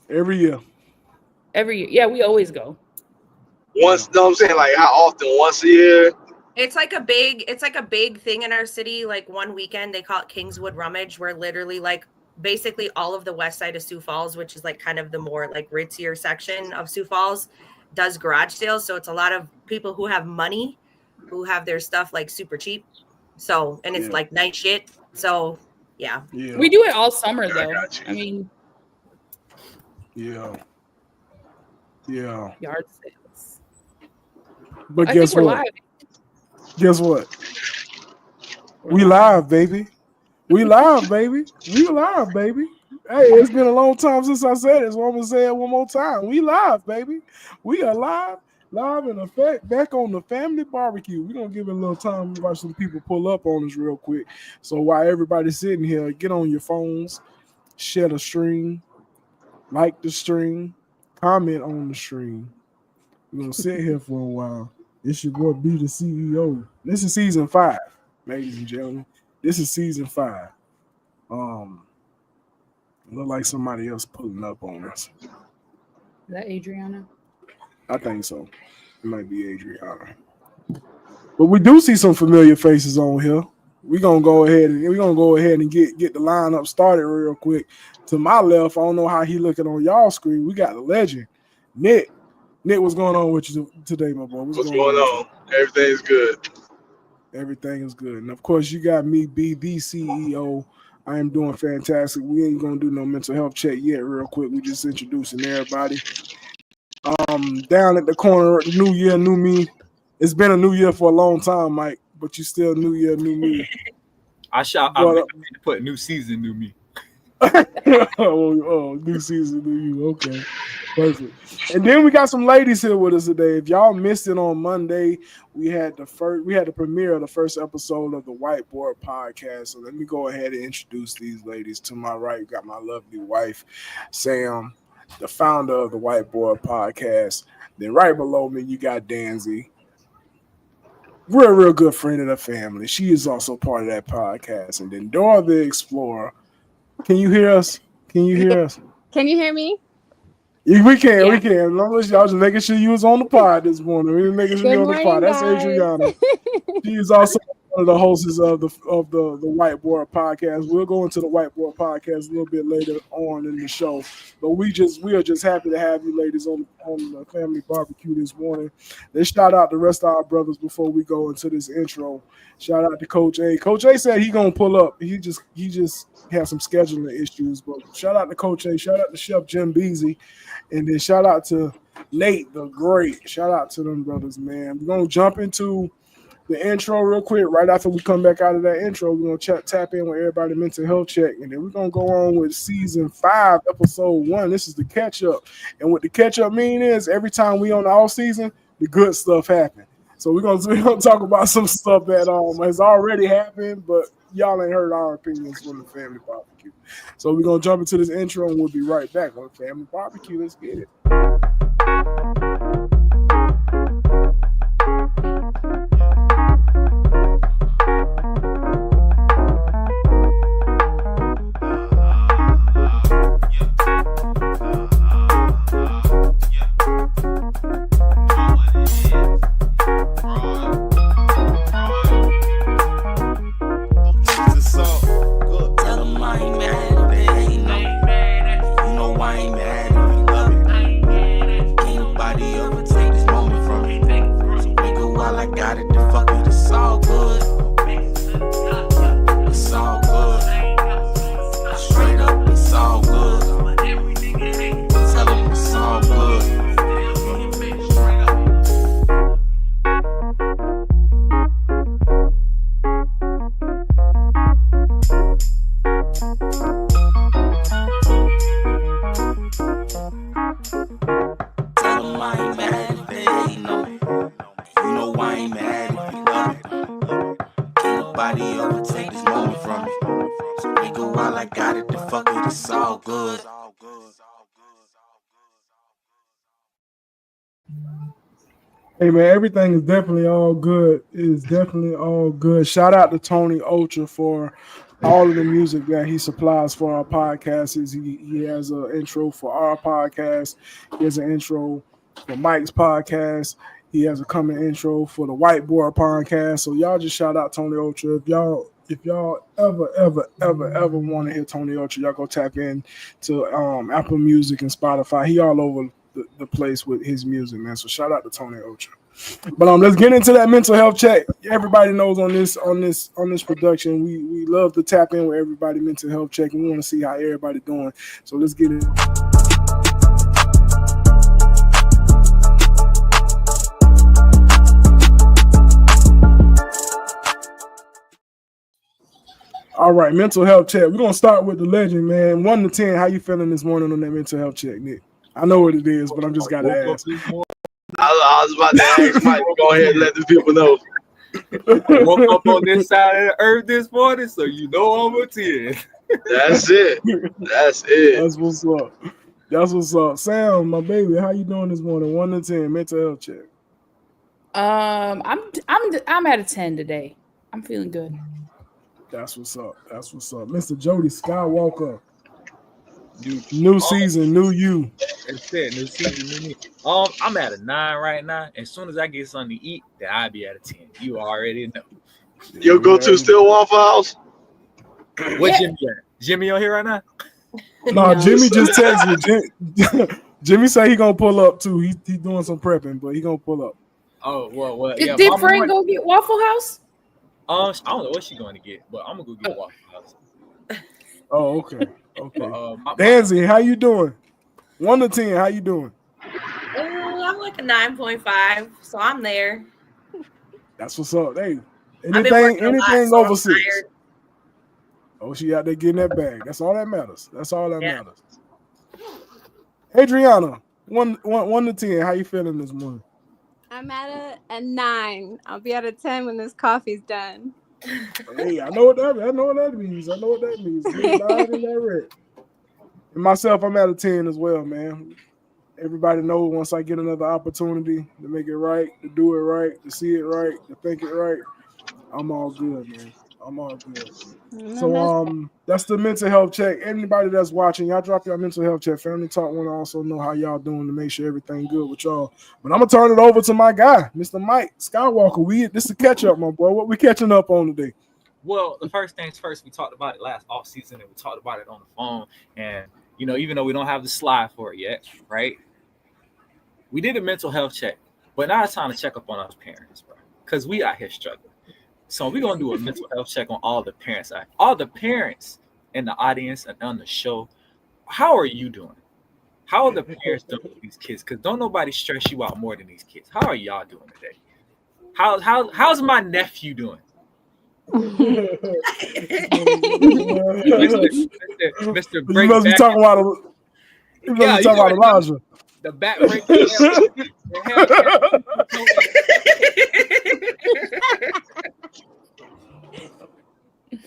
Every year. Every year. Yeah, we always go. Once, know what I'm saying? Like how often? Once a year? It's like a big thing in our city. Like one weekend, they call it Kingswood Rummage, where literally like basically all of the west side of Sioux Falls, which is like kind of the more like ritzier section of Sioux Falls, does garage sales. So it's a lot of people who have money, who have their stuff like super cheap. So, and it's like nice shit. So yeah. We do it all summer though. I mean, yeah. Yard sales. But guess what? Guess what? We live, baby. We live, baby. We live, baby. Hey, it's been a long time since I said it, so I'm gonna say it one more time. We live, baby. We are live in effect, back on the family barbecue. We're gonna give it a little time to watch some people pull up on us real quick. So while everybody's sitting here, get on your phones, share the stream, like the stream, comment on the stream. We're gonna sit here for a while. It's your boy B, the CEO. This is season 5, ladies and gentlemen. This is season 5. Look like somebody else pulling up on us. Is that Adriana? I think so. It might be Adriana. But we do see some familiar faces on here. We're gonna go ahead and get the lineup started real quick. To my left, I don't know how he looking on y'all screen. We got the legend, Nick. Nick, what's going on with you today, my boy? What's going on? Everything's good. Everything is good. And of course, you got me, B, the CEO. I am doing fantastic. We ain't gonna do no mental health check yet, real quick. We just introducing everybody. Down at the corner, new year, new me. It's been a new year for a long time, Mike, but you still new year, new me. I meant to put new season, new me. New season, new you. Okay, perfect. And then we got some ladies here with us today. If y'all missed it on Monday, we had the premiere of the first episode of the Whiteboard podcast. So let me go ahead and introduce these ladies. To my right, you got my lovely wife, Sam, the founder of the Whiteboard podcast. Then right below me, you got Danzy. Real good friend of the family. She is also part of that podcast. And then Dora the Explorer. Can you hear us? Can you hear us? Can you hear me? Yeah, we can. As long as y'all just making sure you was on the pod this morning. We making sure you on the pod. That's Adriana. She is also one of the hosts of the Whiteboard podcast. We'll go into the Whiteboard podcast a little bit later on in the show. But we are just happy to have you ladies on the family barbecue this morning. Let's shout out the rest of our brothers before we go into this intro. Shout out to Coach A. Coach A said he gonna pull up. He just had some scheduling issues. But shout out to Coach A. Shout out to Chef Jim Beasy. And then shout out to Nate the Great. Shout out to them brothers, man. We're gonna jump into the intro real quick. Right after we come back out of that intro, we're gonna tap in with everybody mental health check, and then we're gonna go on with season 5, episode 1. This is the catch up, and what the catch up mean is every time we on the off season, the good stuff happen. So we're gonna talk about some stuff that has already happened, but y'all ain't heard our opinions from the family barbecue. So we're gonna jump into this intro, and we'll be right back on Family Barbecue. Let's get it. Hey man, everything is definitely all good. It is definitely all good. Shout out to Tony Ultra for all of the music that he supplies for our podcast. He has an intro for our podcast. He has an intro for Mike's podcast. He has a coming intro for the Whiteboard podcast. So y'all just shout out Tony Ultra. If y'all ever want to hear Tony Ultra, y'all go tap in to Apple Music and Spotify. He all over the place with his music, man. So shout out to Tony Ultra. But let's get into that mental health check. Everybody knows on this production, we love to tap in with everybody mental health check, and we want to see how everybody doing. So let's get it. All right, mental health check. We're gonna start with the legend, man. 1 to 10, how you feeling this morning on that mental health check, Nick? I know what it is, but I'm just gotta ask. I was about to ask Mike. Go ahead and let the people know. I woke up on this side of the earth this morning, so you know I'm a 10. That's it. That's it. That's what's up. That's what's up. Sam, my baby, how you doing this morning? 1 to 10, mental health check. I'm at a 10 today. I'm feeling good. That's what's up. That's what's up. Mr. Jody Skywalker. New season, new you. That's it. New season, new me. I'm at a 9 right now. As soon as I get something to eat, then I'll be at a 10. You already know. You'll go to still Waffle House? What Jimmy at? Jimmy on here right now? No, Jimmy just texted me. Jimmy say he gonna pull up too. He doing some prepping, but he gonna pull up. Oh, well, Did Frank go get Waffle House? I don't know what she's going to get, but I'm going to go get Waffle House. Oh, okay. Okay. Danzy, how you doing? 1 to 10, how you doing? I'm like a 9.5, so I'm there. That's what's up. Hey, I've been working a lot, anything so over I'm 6. tired. Oh, she out there getting that bag. That's all that matters. That's all that matters. Adriana, 1 to 10, how you feeling this morning? I'm at a 9. I'll be at a 10 when this coffee's done. Hey, I know what that means. And myself, I'm at a 10 as well, man. Everybody knows once I get another opportunity to make it right, to do it right, to see it right, to think it right, I'm all good, man. I'm all good. So that's the mental health check. Anybody that's watching, y'all drop your mental health check. Family Talk want to also know how y'all doing to make sure everything good with y'all. But I'm gonna turn it over to my guy, Mr. Mike Skywalker. This is a catch up, my boy. What we catching up on today? Well, the first things first, we talked about it last off season, and we talked about it on the phone. And even though we don't have the slide for it yet, right? We did a mental health check, but now it's time to check up on our parents, bro, because we out here struggling. So we're gonna do a mental health check on all the parents. All the parents in the audience and on the show. How are you doing? How are the parents doing with these kids? Because don't nobody stress you out more than these kids. How are y'all doing today? How's my nephew doing? Mr. You must be talking about Elijah. The back break.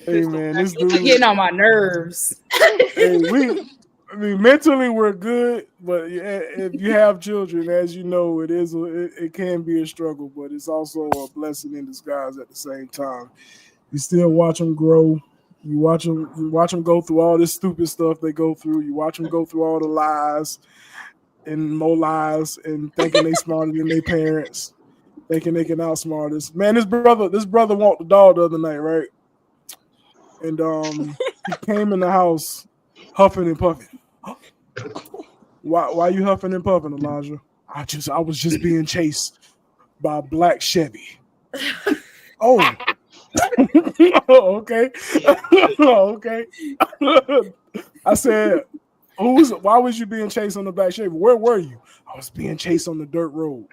Hey man, this dude getting on my nerves. Hey, mentally we're good, but if you have children, as you know, it can be a struggle, but it's also a blessing in disguise at the same time. You still watch them grow. You watch them go through all this stupid stuff they go through. You watch them go through all the lies and more lies and thinking they smarter than their parents, thinking they can outsmart us. Man, this brother walked the dog the other night, right? And he came in the house huffing and puffing. Why you huffing and puffing, Elijah? I was just being chased by a black Chevy. Oh. Okay. Okay. I said, why was you being chased on the black Chevy? Where were you? I was being chased on the dirt road.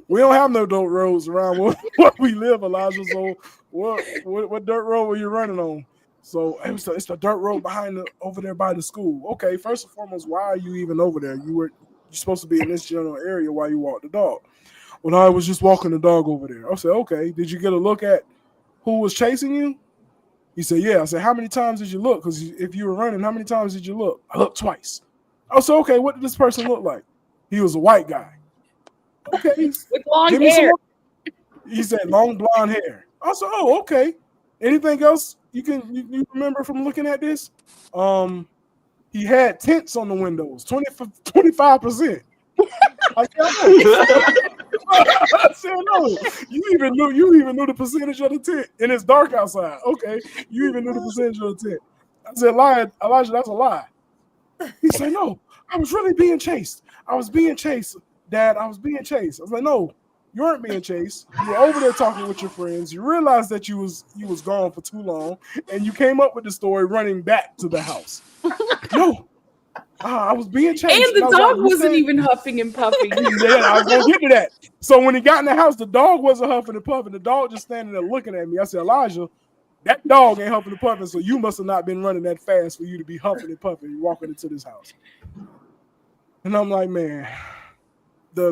We don't have no dirt roads around where we live, Elijah. So what dirt road were you running on? So it's the dirt road over there by the school. Okay, first and foremost, why are you even over there? You're supposed to be in this general area while you walk the dog. Well, I was just walking the dog over there. I said, okay, did you get a look at who was chasing you? He said, yeah. I said, how many times did you look? Because if you were running, how many times did you look? I looked twice. I said, okay, what did this person look like? He was a white guy. Okay. With long hair. He said long blonde hair. I said, oh, okay. Anything else? you remember from looking at this? He had tents on the windows, 25%. I said no. You even knew the percentage of the tent, and it's dark outside. Okay, you even knew the percentage of the tent. I said, Elijah, that's a lie. He said, no, I was really being chased. I was being chased, Dad. I was being chased. I was like, no, you weren't being chased. You were over there talking with your friends. You realized that you was gone for too long, and you came up with the story running back to the house. No. I was being chased. And the dog wasn't even huffing and puffing. Yeah, I was gonna get to that. So when he got in the house, the dog wasn't huffing and puffing. The dog just standing there looking at me. I said, Elijah, that dog ain't huffing and puffing, so you must have not been running that fast for you to be huffing and puffing. You walking into this house. And I'm like, man, I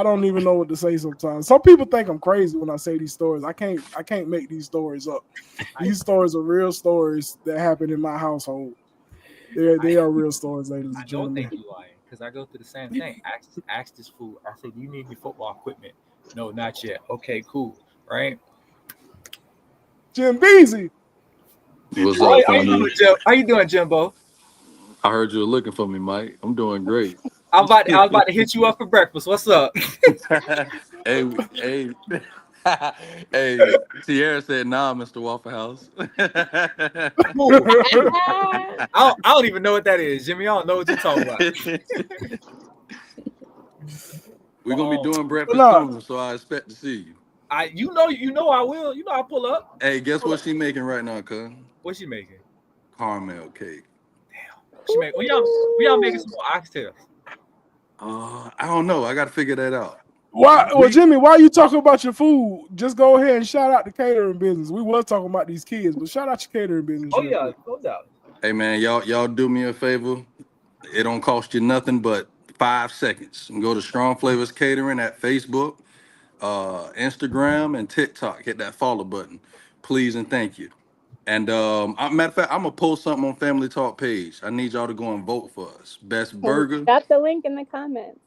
don't even know what to say sometimes. Some people think I'm crazy when I say these stories. I can't make these stories up. These stories are real stories that happen in my household. They are real stories, ladies and I don't gentlemen. think you lying because I go through the same thing. Ask this fool. I said, "Do you need any football equipment?" No, not yet. Okay, cool. Right? Jim Beasy. What's up, family? How you doing, Jimbo? I heard you were looking for me, Mike. I'm doing great. I was about to hit you up for breakfast. What's up? hey, Sierra said, "Nah, Mr. Waffle House." I don't even know what that is, Jimmy. I don't know what you're talking about. We're gonna be doing breakfast soon, so I expect to see you. You know I will. You know I'll pull up. Hey, guess what she making right now, cuz? What's she making? Caramel cake. Damn. She make when y'all making some more oxtails? I don't know. I gotta figure that out. Why? Well, Jimmy, why are you talking about your food? Just go ahead and shout out the catering business. We was talking about these kids, but shout out your catering business. Oh yeah, no doubt. Hey man, y'all do me a favor. It don't cost you nothing but 5 seconds. And go to Strong Flavors Catering at Facebook, Instagram, and TikTok. Hit that follow button, please and thank you. And matter of fact, I'm gonna post something on Family Talk page. I need y'all to go and vote for us. Best burger. Got the link in the comments.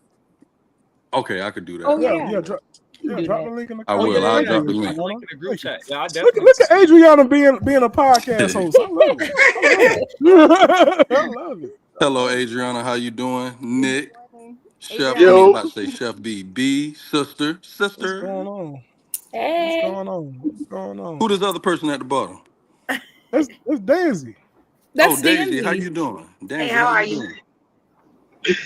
Okay, I could do that. Oh, Yeah, drop the link in the I will. comments. I'll drop the link. Link in the group chat. Yeah, I Look definitely. at Adriana being a podcast host. I love it. I love it. Hello, Adriana. How you doing? Nick, Chef. I Yo. mean, about to say Chef BB, sister. What's going on? Hey. What's going on? Who this other person at the bottom? That's Daisy. That's Daisy. Danzy. How you doing? Daisy, Hey, how are you? doing?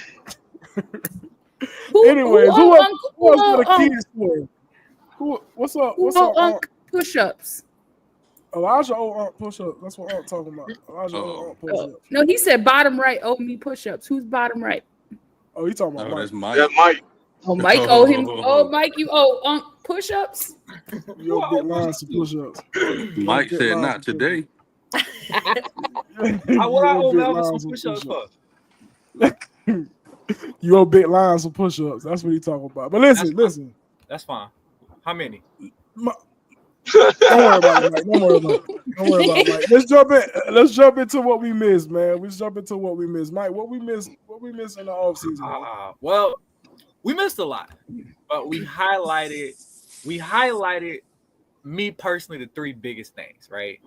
Anyways, who else for the Unc kids story? What's up? What's up? Unc? push-ups? Elijah Unc push-ups. That's what I'm talking about. Elijah Unc push-ups. No, he said bottom right owe me push-ups. Who's bottom right? Oh, you talking about Oh, Mike. that's Mike. Yeah, Mike. Oh, Mike owe him. Oh, Mike, you owe Unc push-ups? Your big lines of push-ups. Mike Big said lines not of today. What I owe Big Melvin lines some of push-ups for? You owe big lines of push-ups. That's what he talking about. But listen. That's fine. How many? Don't worry about it, Mike. Don't worry about it, Mike. Let's jump into what we missed, man. Let's jump into what we missed. Mike, what we missed in the offseason, man? Well, we missed a lot, but we highlighted me personally the 3 biggest things, right?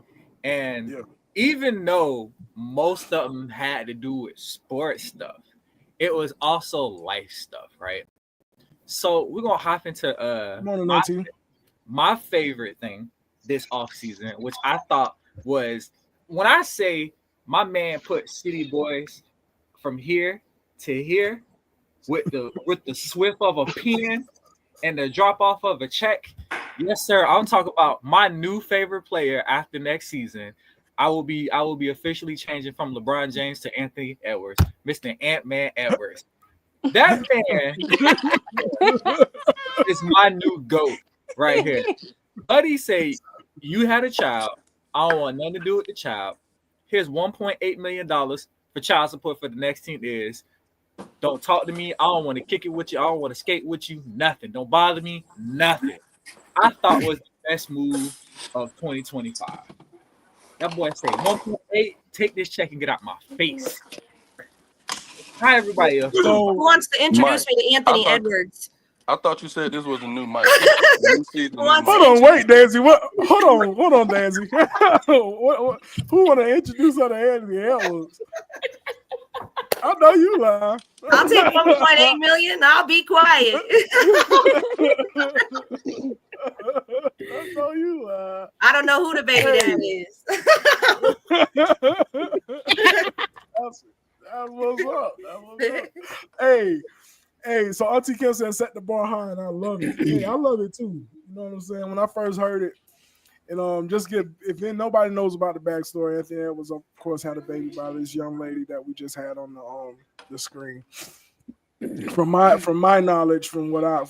And even though most of them had to do with sports stuff, it was also life stuff, right? So we're gonna hop into my favorite thing this offseason, which I thought was when I say my man put City Boys from here to here with the swift of a pen and the drop off of a check. Yes, sir. I'm talking about my new favorite player after next season. I will be officially changing from LeBron James to Anthony Edwards, Mr. Ant-Man Edwards. That man is my new GOAT right here. Buddy say, you had a child. I don't want nothing to do with the child. Here's $1.8 million for child support for the next 10 years. Don't talk to me. I don't want to kick it with you. I don't want to skate with you. Nothing. Don't bother me. Nothing. I thought was the best move of 2025. That boy said 1.8, take this check and get out my face. Hi, everybody else. Who wants to introduce me to Anthony Edwards? I thought you said this was a new mic. New season, new Hold mic. Hold on, wait, Danzy. What? Hold on, Danzy. Who want to introduce her to Anthony Edwards? I know you lie. I'll take 1.8 million. I'll be quiet. I know you lie. I don't know who the baby dad is. That's what's up. That's what's up. Hey, so Auntie Kim said set the bar high, and I love it. Hey, I love it too. You know what I'm saying? When I first heard it, and if nobody knows about the backstory, Anthony Edwards, of course, had a baby by this young lady that we just had on the screen. From my knowledge, from what I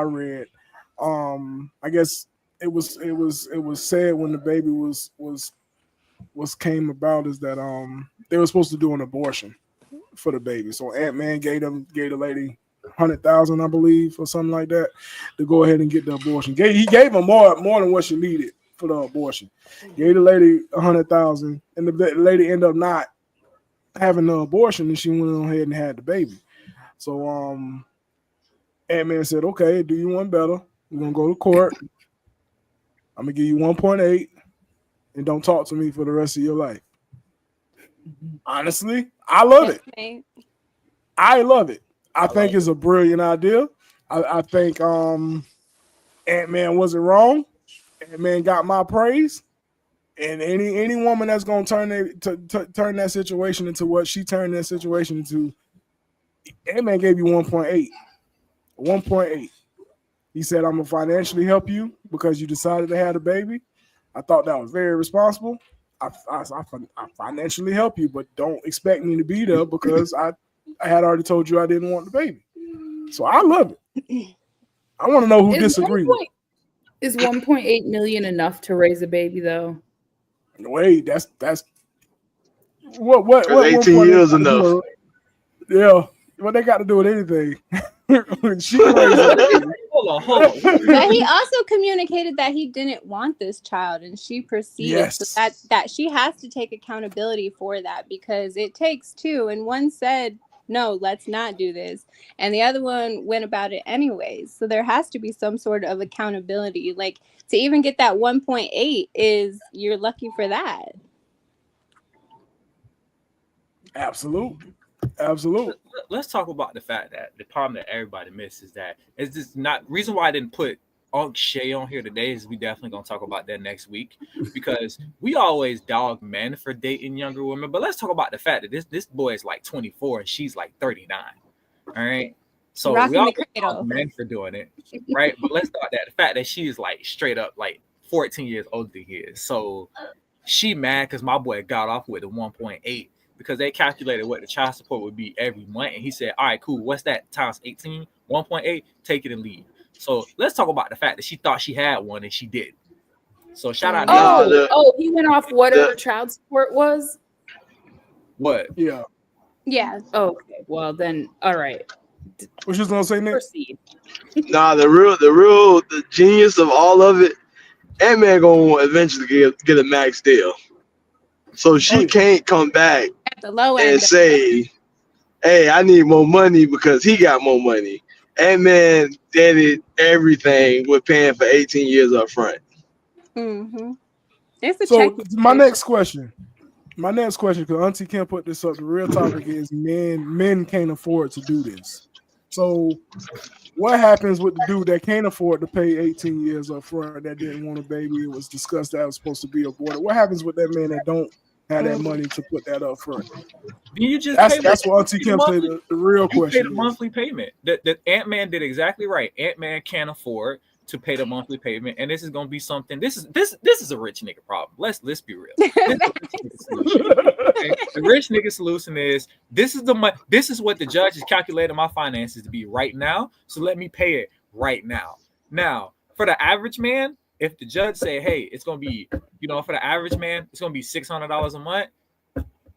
read, I guess it was said when the baby was came about is that they were supposed to do an abortion for the baby. So Ant-Man gave the lady $100,000, I believe, or something like that, to go ahead and get the abortion. He gave her more than what she needed for the abortion. Gave the lady $100,000, and the lady ended up not having the abortion, and she went on ahead and had the baby. So Ant-Man said, "Okay, do you one better? We're gonna go to court. I'm gonna give you 1.8, and don't talk to me for the rest of your life." Honestly, I love it. I love it. I think it's a brilliant idea. I think Ant-Man wasn't wrong. Ant-Man got my praise. And any woman that's gonna turn that situation into what she turned that situation into, Ant-Man gave you 1.8. 1.8. He said, "I'm gonna financially help you because you decided to have a baby." I thought that was very responsible. I financially help you, but don't expect me to be there because I had already told you I didn't want the baby. So I love it. I want to know who disagrees. Is 1.8 million enough to raise a baby though? Wait, that's what 18 years enough. Yeah, what they got to do with anything. She can raise a baby. Hold on. But he also communicated that he didn't want this child, and she proceeded. Yes. So that she has to take accountability for that, because it takes two, and one said, "No, let's not do this," and the other one went about it anyways. So there has to be some sort of accountability. Like, to even get that 1.8 is, you're lucky for that. Absolutely. Let's talk about the fact that the problem that everybody misses, that is just not reason why I didn't put Unc Shay on here today, is we definitely gonna talk about that next week, because we always dog men for dating younger women. But let's talk about the fact that this boy is like 24 and she's like 39. All right. So Rocking we all the cradle. dog men for doing it, right? But let's start that. The fact that she is like straight up like 14 years older than he is. So she mad because my boy got off with a 1.8. Because they calculated what the child support would be every month. And he said, "All right, cool. What's that times 18? 1.8, take it and leave." So let's talk about the fact that she thought she had one and she did. So shout out to He went off whatever child support was? what? Yeah. Yeah. Okay, well then, all right. What you was gonna say, Nick? Proceed. Nah, the genius of all of it, Ant-Man gonna eventually get a max deal. So she can't come back At the low end. and say, "Hey, I need more money," because he got more money. Ant-Man did everything with paying for 18 years up front. Mm-hmm. It's a So check. my next question, because Auntie Kim put this up. The real topic is men can't afford to do this. So what happens with the dude that can't afford to pay 18 years up front, that didn't want a baby? It was discussed that was supposed to be aborted. What happens with that man that don't have that money to put that up front? You just That's what Auntie Kim said. The real question paid a monthly payment. The Ant-Man did exactly right. Ant-Man can't afford to pay the monthly payment, and this is going to be something. This is a rich nigga problem. Let's be real. The rich nigga solution is this is what the judge is calculating my finances to be right now. So let me pay it right now. Now, for the average man, if the judge say, "Hey, it's going to be, for the average man, it's going to be $600 a month,"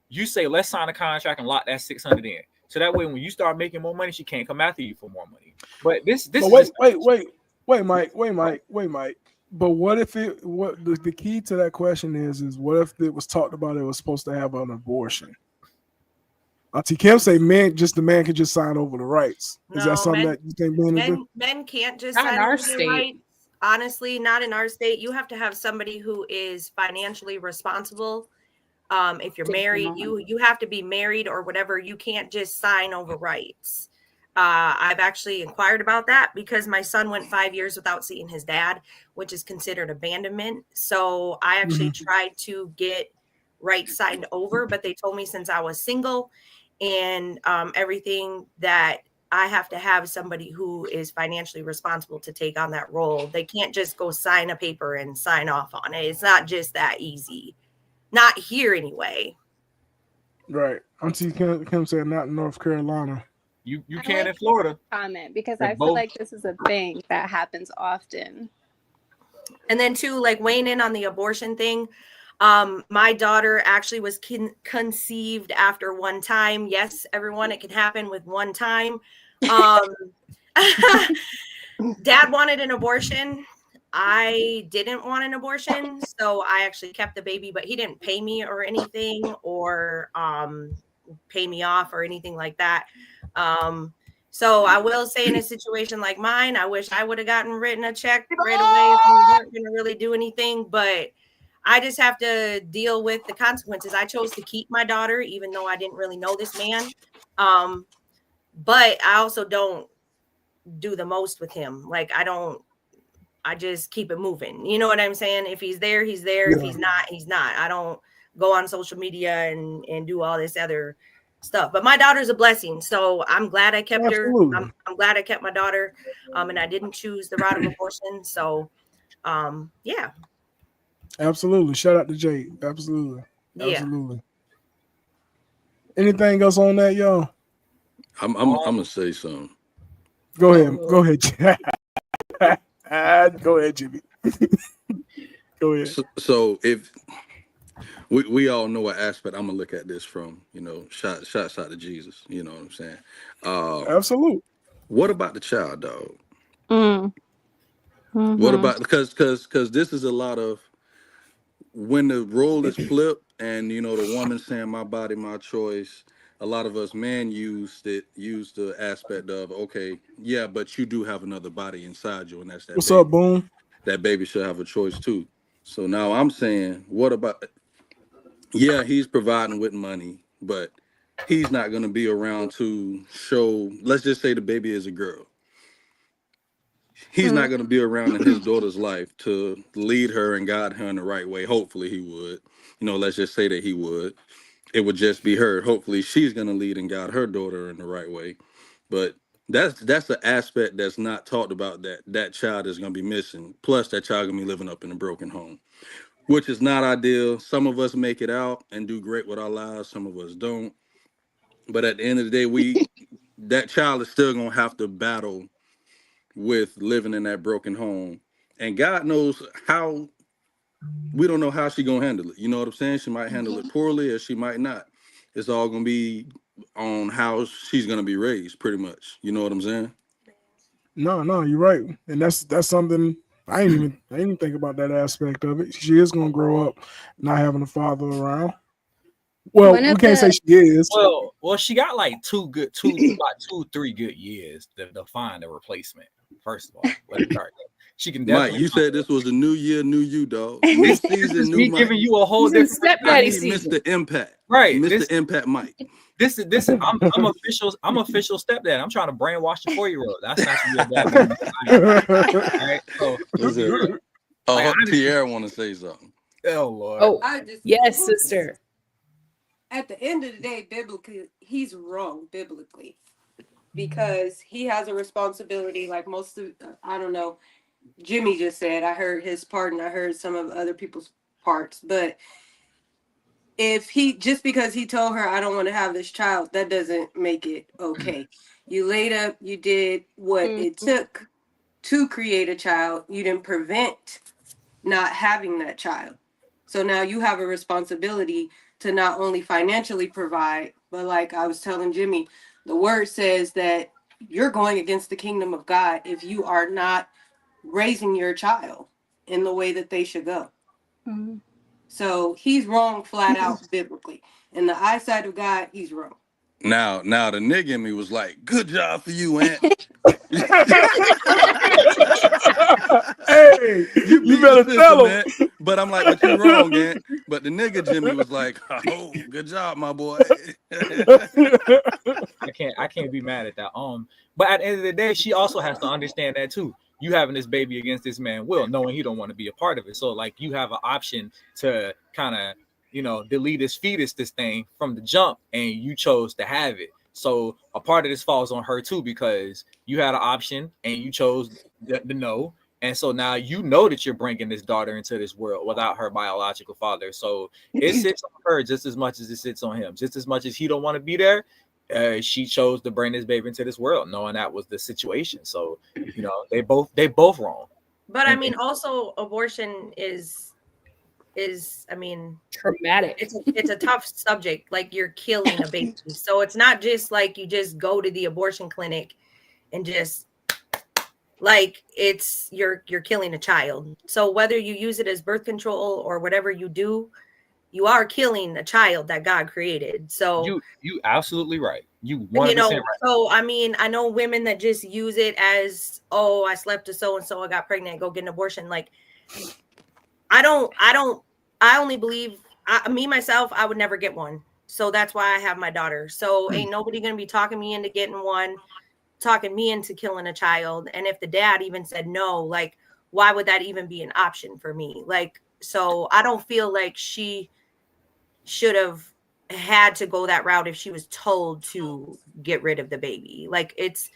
you say, "Let's sign a contract and lock that $600 in." So that way, when you start making more money, she can't come after you for more money. But Wait, Mike. But what if the key to that question is what if it was talked about it was supposed to have an abortion? Auntie Kim say the man can just sign over the rights. Is No, that something that you think men do? Men can't just Not in sign our over their state. rights. Honestly, not in our state. You have to have somebody who is financially responsible. If you're Take them married, on. you have to be married or whatever. You can't just sign over rights. I've actually inquired about that because my son went 5 years without seeing his dad, which is considered abandonment. So I actually tried to get rights signed over, but they told me since I was single and everything that I have to have somebody who is financially responsible to take on that role. They can't just go sign a paper and sign off on it. It's not just that easy. Not here anyway. Right. Auntie Kim said not in North Carolina. You I can like in Florida. Comment because They're I feel both- like this is a thing that happens often. And then too, like weighing in on the abortion thing. My daughter actually was conceived after one time. Yes, everyone, it can happen with one time. Dad wanted an abortion. I didn't want an abortion, so I actually kept the baby, but he didn't pay me or anything or pay me off or anything like that. So I will say in a situation like mine, I wish I would have written a check right away if we weren't going to really do anything, but I just have to deal with the consequences. I chose to keep my daughter, even though I didn't really know this man. But I also don't do the most with him. Like I just keep it moving. You know what I'm saying? If he's there, he's there. If he's not, he's not. I don't go on social media and do all this other stuff. But my daughter's a blessing. So I'm glad I kept her. I'm glad I kept my daughter. And I didn't choose the route of abortion. So yeah. Absolutely. Shout out to Jake. Absolutely. Yeah. Absolutely. Anything else on that, y'all? I'm gonna say something. Go ahead. Go ahead. Go ahead, Jimmy. Go ahead. So if we all know what aspect I'm gonna look at this from, shots out to Jesus. You know what I'm saying? Absolutely. What about the child, dog? Mm-hmm. What about because this is a lot of when the role is flipped and the woman saying my body, my choice. A lot of us men use the aspect of okay, yeah, but you do have another body inside you, and that's that. What's baby. up, Boom? That baby should have a choice too. So now I'm saying, what about? Yeah, he's providing with money, but he's not going to be around to show. Let's just say the baby is a girl. He's not going to be around in his daughter's life to lead her and guide her in the right way. Hopefully he would. Let's just say that he would. It would just be her. Hopefully she's going to lead and guide her daughter in the right way. But that's the aspect that's not talked about that child is going to be missing. Plus that child going to be living up in a broken home, which is not ideal. Some of us make it out and do great with our lives. Some of us don't. But at the end of the day, that child is still going to have to battle with living in that broken home. And God knows how. We don't know how she's going to handle it. You know what I'm saying? She might handle it poorly or she might not. It's all going to be on how she's going to be raised, pretty much. You know what I'm saying? No, you're right. And that's something I didn't even think about that aspect of it. She is going to grow up not having a father around. Well, we can't say she is. Well, she got like 3 good years to find a replacement. First of all, let it start. She can definitely. Mike, you said this was a new year, new you, dog. New season, new Mike. Giving you a whole different stepdaddy season. Mr. Impact, right? Mr. Impact, Mike. This is I'm official. I'm official stepdad. I'm trying to brainwash the 4-year-old. That's not your dad. Right? So, Pierre want to say something. Oh Lord. Oh, yes, sister. At the end of the day, biblically, he's wrong biblically because he has a responsibility. Like most of, I don't know. Jimmy just said, I heard his part and I heard some of other people's parts, but if just because he told her I don't want to have this child, that doesn't make it okay. You laid up, you did what it took to create a child. You didn't prevent not having that child. So now you have a responsibility to not only financially provide, but like I was telling Jimmy, the word says that you're going against the kingdom of God if you are not raising your child in the way that they should go. So he's wrong flat out biblically. In the eyesight of God, he's wrong. Now the nigga in me was like, "Good job for you, Aunt." Hey, you better tell him. Man. But I'm like, "But you wrong, Aunt." But the nigga Jimmy was like, "Oh, good job, my boy." I can't be mad at that. But at the end of the day, she also has to understand that too. You having this baby against this man Will, knowing he don't want to be a part of it. So like you have an option to kind of, delete this fetus, this thing from the jump, and you chose to have it. So a part of this falls on her too, because you had an option and you chose the no. And so now you know that you're bringing this daughter into this world without her biological father. So it sits on her just as much as it sits on him. Just as much as he don't want to be there, she chose to bring this baby into this world, knowing that was the situation. So, they both wrong. But I mean, also abortion is I mean, traumatic. It's a tough subject. Like you're killing a baby. So it's not just like you just go to the abortion clinic and just like you're killing a child. So whether you use it as birth control or whatever you do, you are killing a child that God created. So you absolutely right. You 100% right. So I mean, I know women that just use it as, oh, I slept with so and so, I got pregnant, go get an abortion. Like I only believe me myself, I would never get one. So that's why I have my daughter. So ain't nobody gonna be talking me into getting one, talking me into killing a child. And if the dad even said no, like why would that even be an option for me? Like, so I don't feel like she should have had to go that route if she was told to get rid of the baby. Like it's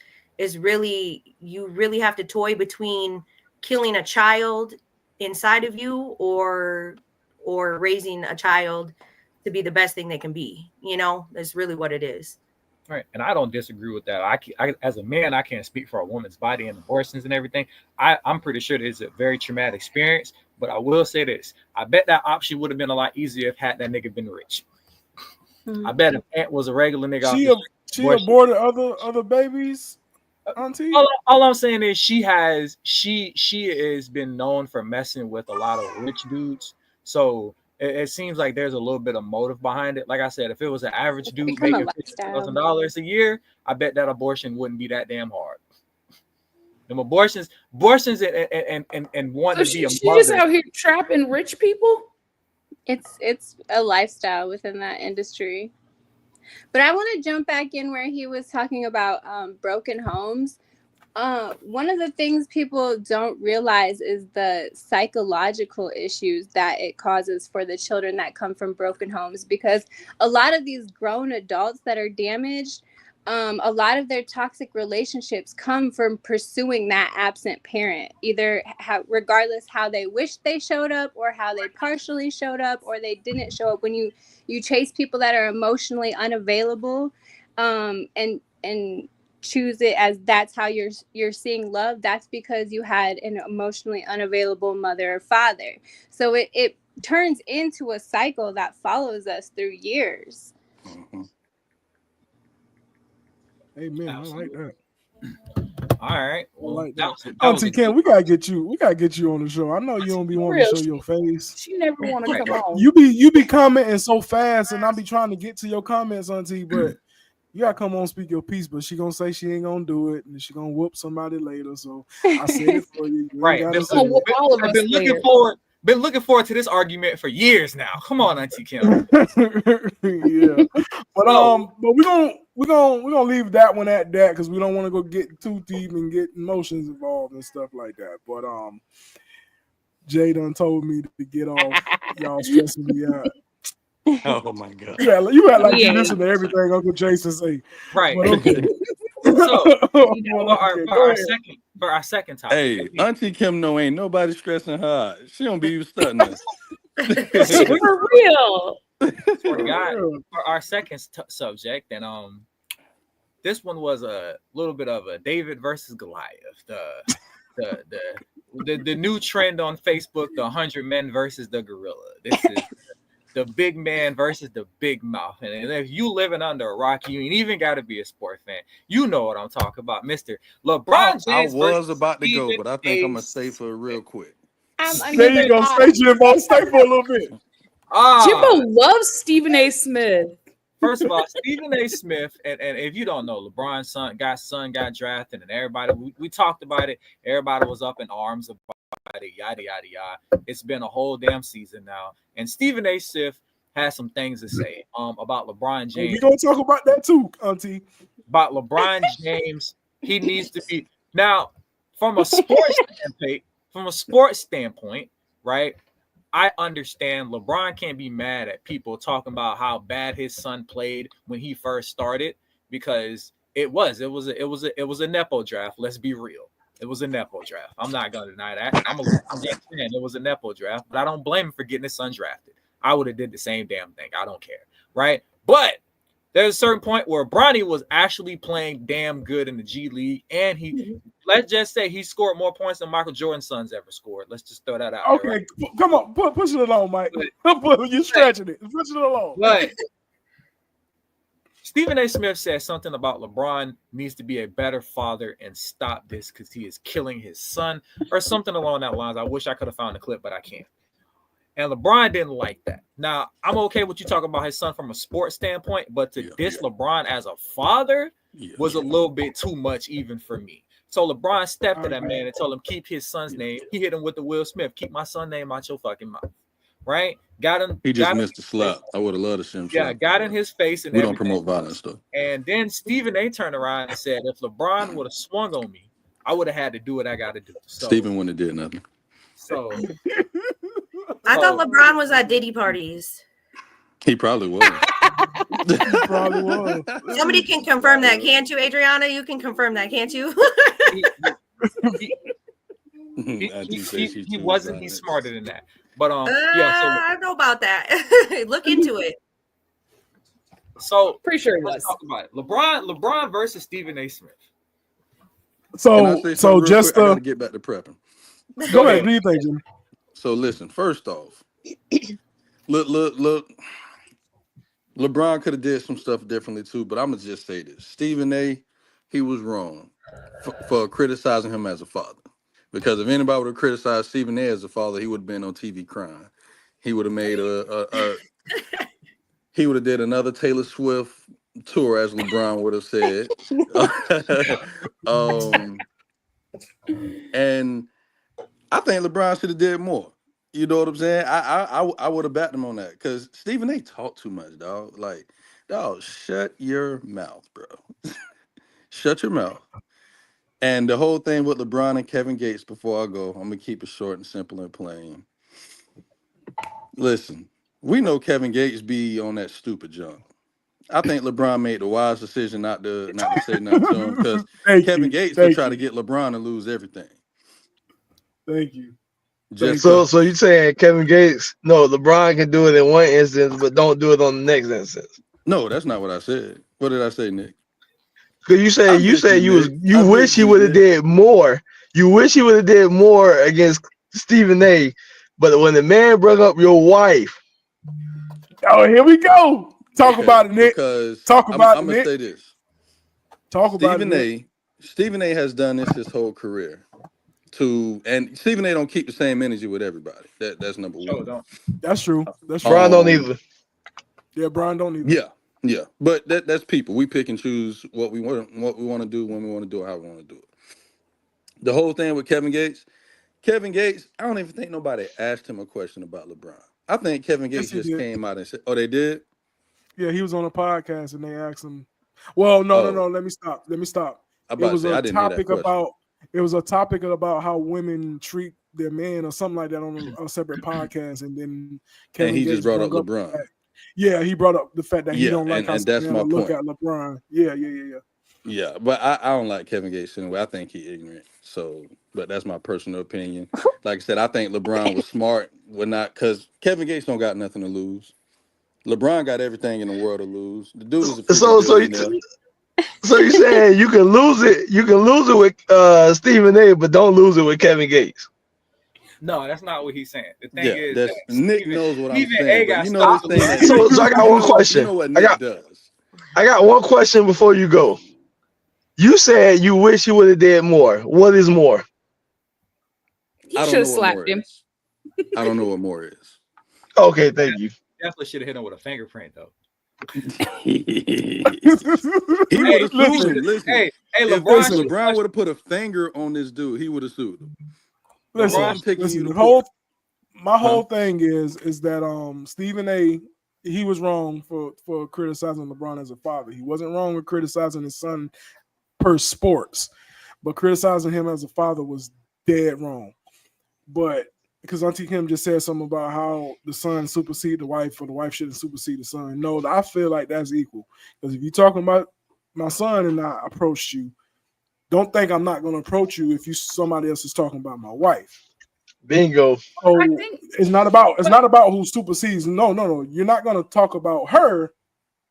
really, you really have to toy between killing a child inside of you or raising a child to be the best thing they can be. That's really what it is. Right. And I don't disagree with that. I as a man, I can't speak for a woman's body and abortions and everything. I'm pretty sure it's a very traumatic experience, but I will say this. I bet that option would have been a lot easier if had that nigga been rich. I bet if Aunt was a regular nigga. She aborted other babies, Auntie? All I'm saying is she has been known for messing with a lot of rich dudes. So it seems like there's a little bit of motive behind it. Like I said, if it was an average dude making $50,000 a year, I bet that abortion wouldn't be that damn hard. Them abortions and wanting to be a mother. She's just out here trapping rich people. It's a lifestyle within that industry. But I want to jump back in where he was talking about broken homes. One of the things people don't realize is the psychological issues that it causes for the children that come from broken homes, because a lot of these grown adults that are damaged, a lot of their toxic relationships come from pursuing that absent parent, either regardless how they wish they showed up or how they partially showed up or they didn't show up. When you chase people that are emotionally unavailable and choose it as that's how you're seeing love, that's because you had an emotionally unavailable mother or father. So it turns into a cycle that follows us through years. Mm-hmm. Amen. Absolutely. I like that. All right. Well, I like that. Auntie Ken, we gotta get you on the show. I know you don't be wanting to show your face. She never want to come on. You be commenting so fast, and I be trying to get to your comments, Auntie, but you gotta come on, speak your piece. But she gonna say she ain't gonna do it, and she gonna whoop somebody later. So I said it for you. Right. Been looking forward to this argument for years now. Come on, Auntie Kim. Yeah, but we're gonna leave that one at that because we don't want to go get too deep and get emotions involved and stuff like that. But Jay done told me to get off. Y'all stressing me out. Oh my God! You act like you listen to everything Uncle Jason say. Right. But okay. So for our second topic. Hey, Auntie Kim, ain't nobody stressing her out. She don't be studying us. For real. For our second subject, and this one was a little bit of a David versus Goliath. The new trend on Facebook, the 100 men versus the gorilla. This is the big man versus the big mouth. And if you living under a rock, you ain't even got to be a sport fan. You know what I'm talking about, Mr. LeBron James. I was about to go, but I think I'm going to stay for it real quick. There you go. Stay, Jimbo. Stay for a little bit. Jimbo loves Stephen A. Smith. First of all, Stephen A. Smith, and if you don't know, LeBron's son got drafted, and everybody we talked about it. Everybody was up in arms about it, yada yada yada. It's been a whole damn season now, and Stephen A. Smith has some things to say about LeBron James. We gonna talk about that too, Auntie. About LeBron James, he needs to be now from a sports standpoint. From a sports standpoint, right? I understand LeBron can't be mad at people talking about how bad his son played when he first started, because it was a nepo draft. Let's be real. It was a nepo draft. I'm not gonna deny that. I'm just saying it was a nepo draft, but I don't blame him for getting his son drafted. I would have did the same damn thing. I don't care, right? But there's a certain point where Bronny was actually playing damn good in the G League, and let's just say he scored more points than Michael Jordan's sons ever scored. Let's just throw that out. Okay, there, right? Come on, push it along, Mike. You're stretching it. Push it along. But Stephen A. Smith said something about LeBron needs to be a better father and stop this because he is killing his son, or something along that lines. I wish I could have found the clip, but I can't. And LeBron didn't like that. Now, I'm okay with you talking about his son from a sports standpoint, but to diss LeBron as a father was a little bit too much even for me. So LeBron stepped to that man and told him, keep his son's name. He hit him with the Will Smith. Keep my son's name out your fucking mouth. Right? Got him. He just missed the slap. I would have loved to see him. Yeah, got in his face. And we don't promote violence, though. And then Stephen A. turned around and said, if LeBron would have swung on me, I would have had to do what I got to do. So, Stephen wouldn't have did nothing. So I thought LeBron was at Diddy parties. He probably was. He probably was. Somebody can confirm that, can't you, Adriana? You can confirm that, can't you? he wasn't. He's smarter than that. But I don't know about that. Look into it. So pretty sure he let's was. talk about it. LeBron versus Stephen A. Smith. So just I gotta get back to prepping. Go ahead. Do you think, Jimmy? So listen, first off, look. LeBron could have did some stuff differently too, but I'm gonna just say this: Stephen A. He was wrong for criticizing him as a father. Because if anybody would have criticized Stephen A. as a father, he would have been on TV crying. He would have made he would have did another Taylor Swift tour, as LeBron would have said. And I think LeBron should have did more. You know what I'm saying? I would have backed him on that because Stephen A. talk too much, dog. Like, dog, shut your mouth, bro. Shut your mouth. And the whole thing with LeBron and Kevin Gates, before I go, I'm gonna keep it short and simple and plain. Listen, we know Kevin Gates be on that stupid junk. I think LeBron made the wise decision not to say nothing to him because Kevin Gates would try to get LeBron to lose everything. Thank you. So you saying Kevin Gates? No, LeBron can do it in one instance, but don't do it on the next instance. No, that's not what I said. What did I say, Nick? Because you said you wish he would have did more. You wish he would have did more against Stephen A. But when the man brought up your wife, oh, here we go. Talk about it, Nick. Because Talk about I'm it, gonna Nick. say this. Talk about Stephen it. Stephen A. has done this his whole career. And Stephen A. don't keep the same energy with everybody. That's number one. That's true. That's true. Brian don't either. Yeah, Brian don't either. Yeah. But that's people. We pick and choose what we want to do, when we want to do it, how we want to do it. The whole thing with Kevin Gates, I don't even think nobody asked him a question about LeBron. I think Kevin Gates just came out and said, "Oh, they did." Yeah, he was on a podcast and they asked him. Well, no. Let me stop. It was a topic about how women treat their men or something like that on a separate podcast, and then Kevin he Gates just brought up LeBron. Yeah, he brought up the fact that he don't like how that's my look point. at LeBron. Yeah. Yeah, but I don't like Kevin Gates anyway. I think he's ignorant. So, but that's my personal opinion. Like I said, I think LeBron was smart. Because Kevin Gates don't got nothing to lose. LeBron got everything in the world to lose. The dude is a so you're saying you can lose it with Stephen A, but don't lose it with Kevin Gates. No, that's not what he's saying. The thing is, that Nick knows what I'm Stephen saying. A got You know this thing. So I got one question. You know what Nick does. I got one question before you go. You said you wish you would have did more. What is more? He should have slapped him. I don't know what more is. Okay, thank you. Definitely should have hit him with a fingerprint, though. He would have sued him. Listen, Hey, if LeBron. LeBron would have put a finger on this dude, he would have sued him. Listen, picking you the to whole court. my whole thing is that Stephen A. he was wrong for criticizing LeBron as a father. He wasn't wrong with criticizing his son per sports, but criticizing him as a father was dead wrong. But because Auntie Kim just said something about how the son supersede the wife or the wife shouldn't supersede the son. No, I feel like that's equal. Because if you're talking about my son and I approached you, don't think I'm not going to approach you if somebody else is talking about my wife. Bingo. So it's not about who supersedes. No. You're not going to talk about her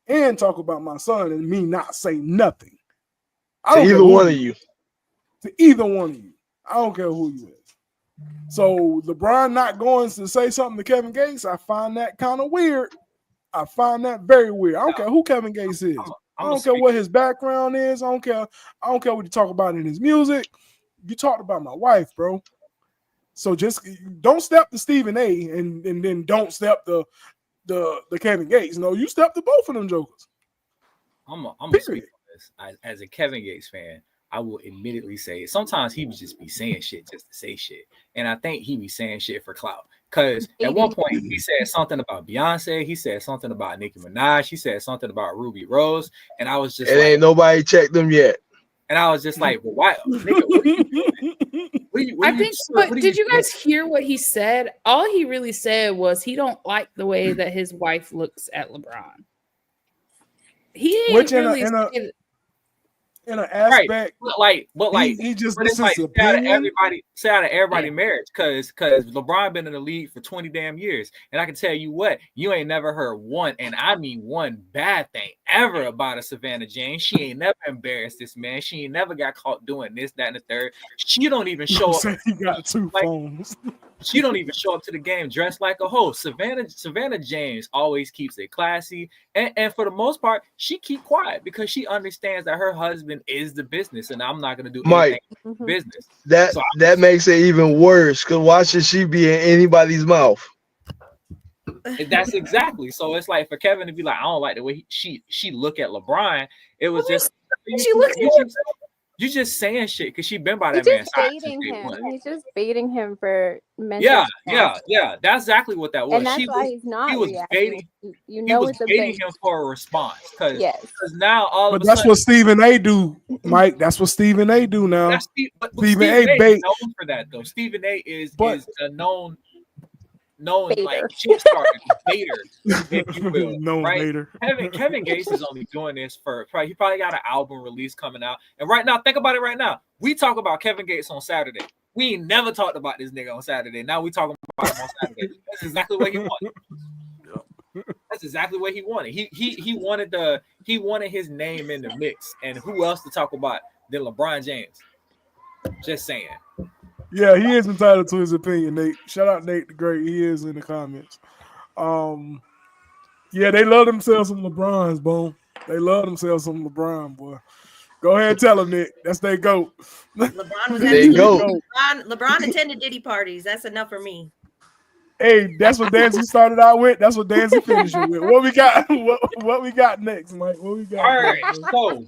and talk about my son and me not say nothing. I don't To either one of you. To either one of you. I don't care who you is. So LeBron not going to say something to Kevin Gates, I find that kind of weird. I find that very weird. I don't care who Kevin Gates is. I don't care what his background is. I don't care what you talk about in his music. You talked about my wife, bro. So just don't step to Stephen A. and then don't step to the Kevin Gates. No, you step to both of them jokers. I'm gonna speak on this. As a Kevin Gates fan, I will admittedly say sometimes he would just be saying shit just to say shit. And I think he be saying shit for clout. Because at one point he said something about Beyonce, he said something about Nicki Minaj, he said something about Ruby Rose, and I was just ain't nobody checked them yet. And I was just like, well, why, nigga, what are you doing? But did you guys hear what he said? All he really said was he don't like the way that his wife looks at LeBron. He ain't really in an aspect, right. but he just but it's like say out of everybody marriage, because LeBron been in the league for 20 damn years, and I can tell you what, you ain't never heard one, and I mean one bad thing ever about a Savannah James. She ain't never embarrassed this man. She ain't never got caught doing this, that, and the third. She don't even show up. He got two phones. She don't even show up to the game dressed like a hoe. Savannah James always keeps it classy, and for the most part, she keep quiet because she understands that her husband is the business, and I'm not gonna do anything business. That makes it even worse. Cause why should she be in anybody's mouth? That's exactly. So it's like for Kevin to be like, I don't like the way she look at LeBron. It was just she looks. You just saying shit because she been by that man's side. He's just baiting him for mental. Yeah. That's exactly what that was. And that's why he's not. He was baiting. You know, it's baiting him for a response because now all of a sudden. But that's what Stephen A. do, Mike. That's what Stephen A. do now. Stephen A. bait known for that though. Stephen A. is a known baiter. Like cheap starter, baiter, if you will. Known right? baiter. Kevin Gates is only doing this for he probably got an album release coming out. And right now, think about it right now. We talk about Kevin Gates on Saturday. We ain't never talked about this nigga on Saturday. Now we talking about him on Saturday. That's exactly what he wanted. That's exactly what he wanted. He wanted his name in the mix. And who else to talk about than LeBron James? Just saying. Yeah, he is entitled to his opinion, Nate. Shout out Nate the Great. He is in the comments. Yeah, they love themselves some LeBrons, boom. They love themselves some LeBron, boy. Go ahead and tell them, Nick. That's their GOAT. LeBron attended Diddy parties. That's enough for me. Hey, that's what Danzy started out with. That's what Danzy finished with. What we got? What we got next, Mike? What we got? All right, so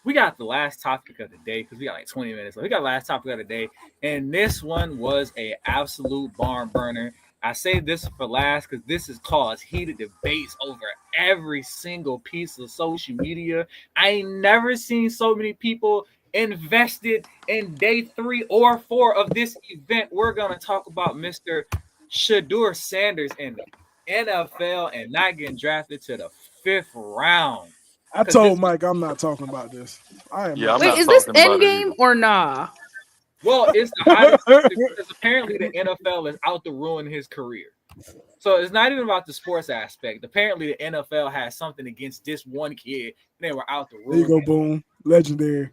we got the last topic of the day because we got like 20 minutes. So we got the last topic of the day, and this one was a absolute barn burner. I say this for last because this has caused heated debates over every single piece of social media. I ain't never seen so many people invested in day 3 or 4 of this event. We're gonna talk about Mr. Shedeur Sanders in the NFL and not getting drafted to the 5th round. I told Mike I'm not talking about this. I am. Yeah, Wait, is this Endgame or nah? Well, it's the hottest because apparently the NFL is out to ruin his career. So it's not even about the sports aspect. Apparently the NFL has something against this one kid, and they were out to ruin. There you go, boom, legendary.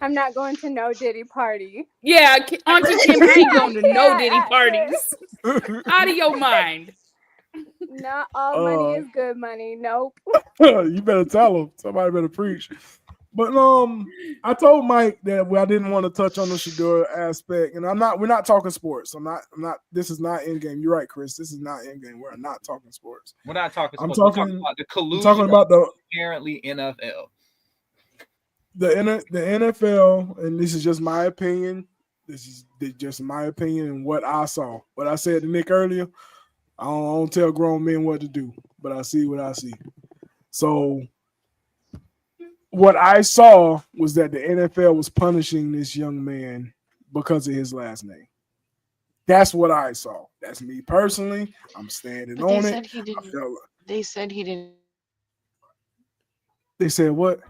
I'm not going to no Diddy party. Yeah, Auntie Kim ain't going to no Diddy parties. Out of your mind. Not all money is good money. Nope. You better tell them. Somebody better preach. But I told Mike that I didn't want to touch on the Shedeur aspect, and we're not talking sports. I'm not. This is not in game. You're right, Chris. This is not in game. We're not talking sports. We're not talking sports. We're talking about the collusion. I'm talking about the apparently NFL. The NFL, and this is just my opinion. This is just my opinion and what I saw. What I said to Nick earlier. I don't tell grown men what to do, but I see what I see. So what I saw was that the NFL was punishing this young man because of his last name. That's what I saw. That's me personally. I'm standing on it. They said he didn't. They said what?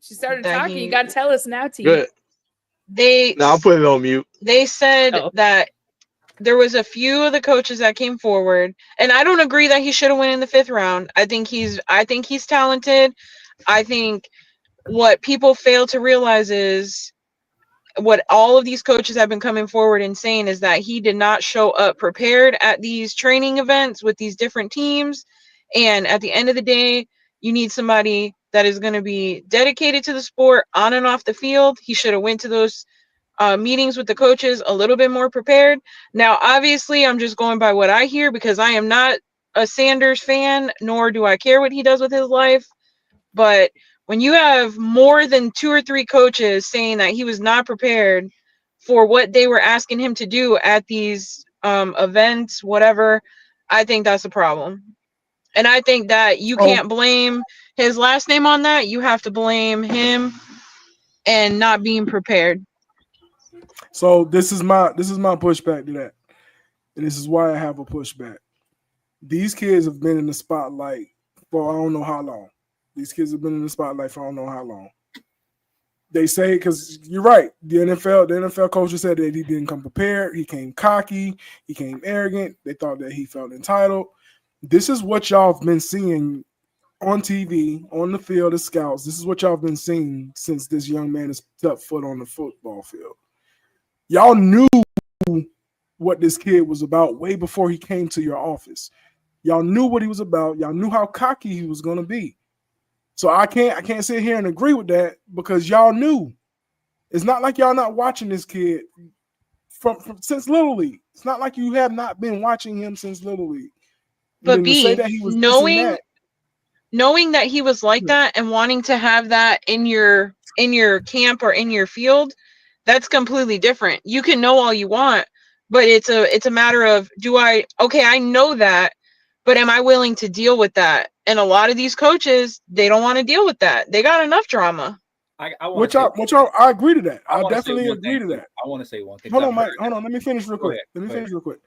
She started talking. You got to tell us now, T. Good. I'll put it on mute. They said that there was a few of the coaches that came forward, and I don't agree that he should have went in the 5th round. I think he's talented. I think what people fail to realize is what all of these coaches have been coming forward and saying is that he did not show up prepared at these training events with these different teams. And at the end of the day, you need somebody that is going to be dedicated to the sport on and off the field. He should have went to those meetings with the coaches a little bit more prepared. Now, obviously, I'm just going by what I hear because I am not a Sanders fan, nor do I care what he does with his life. But when you have more than 2 or 3 coaches saying that he was not prepared for what they were asking him to do at these events, whatever, I think that's a problem. And I think that you can't blame his last name on that. You have to blame him and not being prepared. So this is my pushback to that. And this is why I have a pushback. These kids have been in the spotlight for I don't know how long. These kids have been in the spotlight for I don't know how long. They say, because you're right, the NFL coaches said that he didn't come prepared. He came cocky. He came arrogant. They thought that he felt entitled. This is what y'all have been seeing on TV, on the field as scouts. This is what y'all have been seeing since this young man has stepped foot on the football field. Y'all knew what this kid was about way before he came to your office. Y'all knew what he was about. Y'all knew how cocky he was going to be. So I can't sit here and agree with that because y'all knew. It's not like y'all not watching this kid from since Little League. It's not like you have not been watching him since Little League. But knowing that he was like that and wanting to have that in your camp or in your field, that's completely different. You can know all you want, but it's a matter of I know that, but am I willing to deal with that? And a lot of these coaches, they don't want to deal with that. They got enough drama. I agree to that. I definitely agree to that. I want to say one thing. Hold on, Mike. Hold on. Let me finish real quick.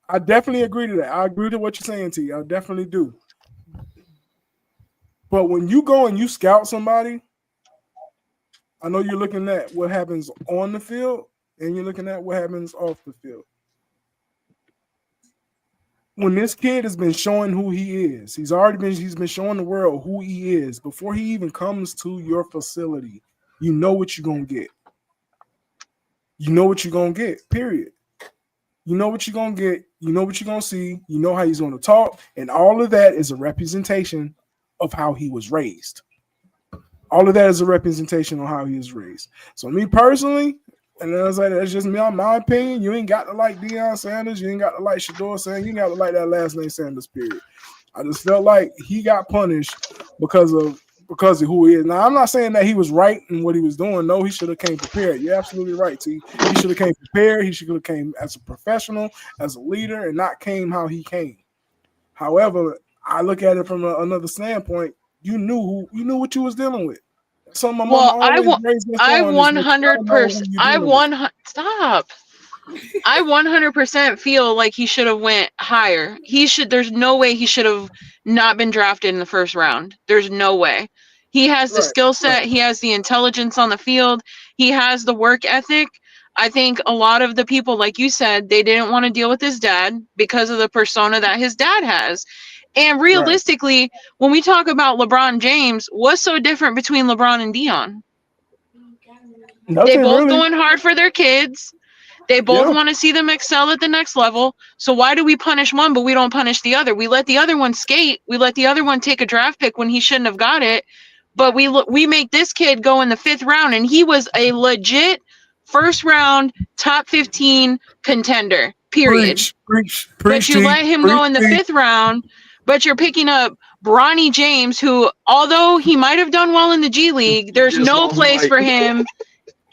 I definitely agree to that. I agree to what you're saying, T. I definitely do. But when you go and you scout somebody, I know you're looking at what happens on the field and you're looking at what happens off the field. When this kid has been showing who he is, he's been showing the world who he is before he even comes to your facility. You know what you're gonna get. You know what you're gonna get, period. You know what you're gonna get, you know what you're gonna see, you know how he's gonna talk, and all of that is a representation of how he was raised. All of that is a representation of how he was raised. So me personally, and then I was like, that's just me, my opinion. You ain't got to like Deion Sanders. You ain't got to like Shedeur Sanders. You ain't got to like that last name Sanders, period. I just felt like he got punished because of who he is. Now, I'm not saying that he was right in what he was doing. No, he should have came prepared. You're absolutely right, T. He should have came prepared. He should have came as a professional, as a leader, and not came how he came. However, I look at it from another standpoint. You knew what you was dealing with. So my mom I 100% feel like he should have went higher. There's no way he should have not been drafted in the 1st round. There's no way. He has the skill set. He has the intelligence on the field. He has the work ethic. I think a lot of the people, like you said, they didn't want to deal with his dad because of the persona that his dad has. And realistically, when we talk about LeBron James, what's so different between LeBron and Deion? They both going hard for their kids. They both want to see them excel at the next level. So why do we punish one, but we don't punish the other? We let the other one skate. We let the other one take a draft pick when he shouldn't have got it. but we make this kid go in the 5th round, and he was a legit first round top 15 contender. Period. Preach, but you let him go in the 5th round, but you're picking up Bronny James, who, although he might have done well in the G League, there's no place for him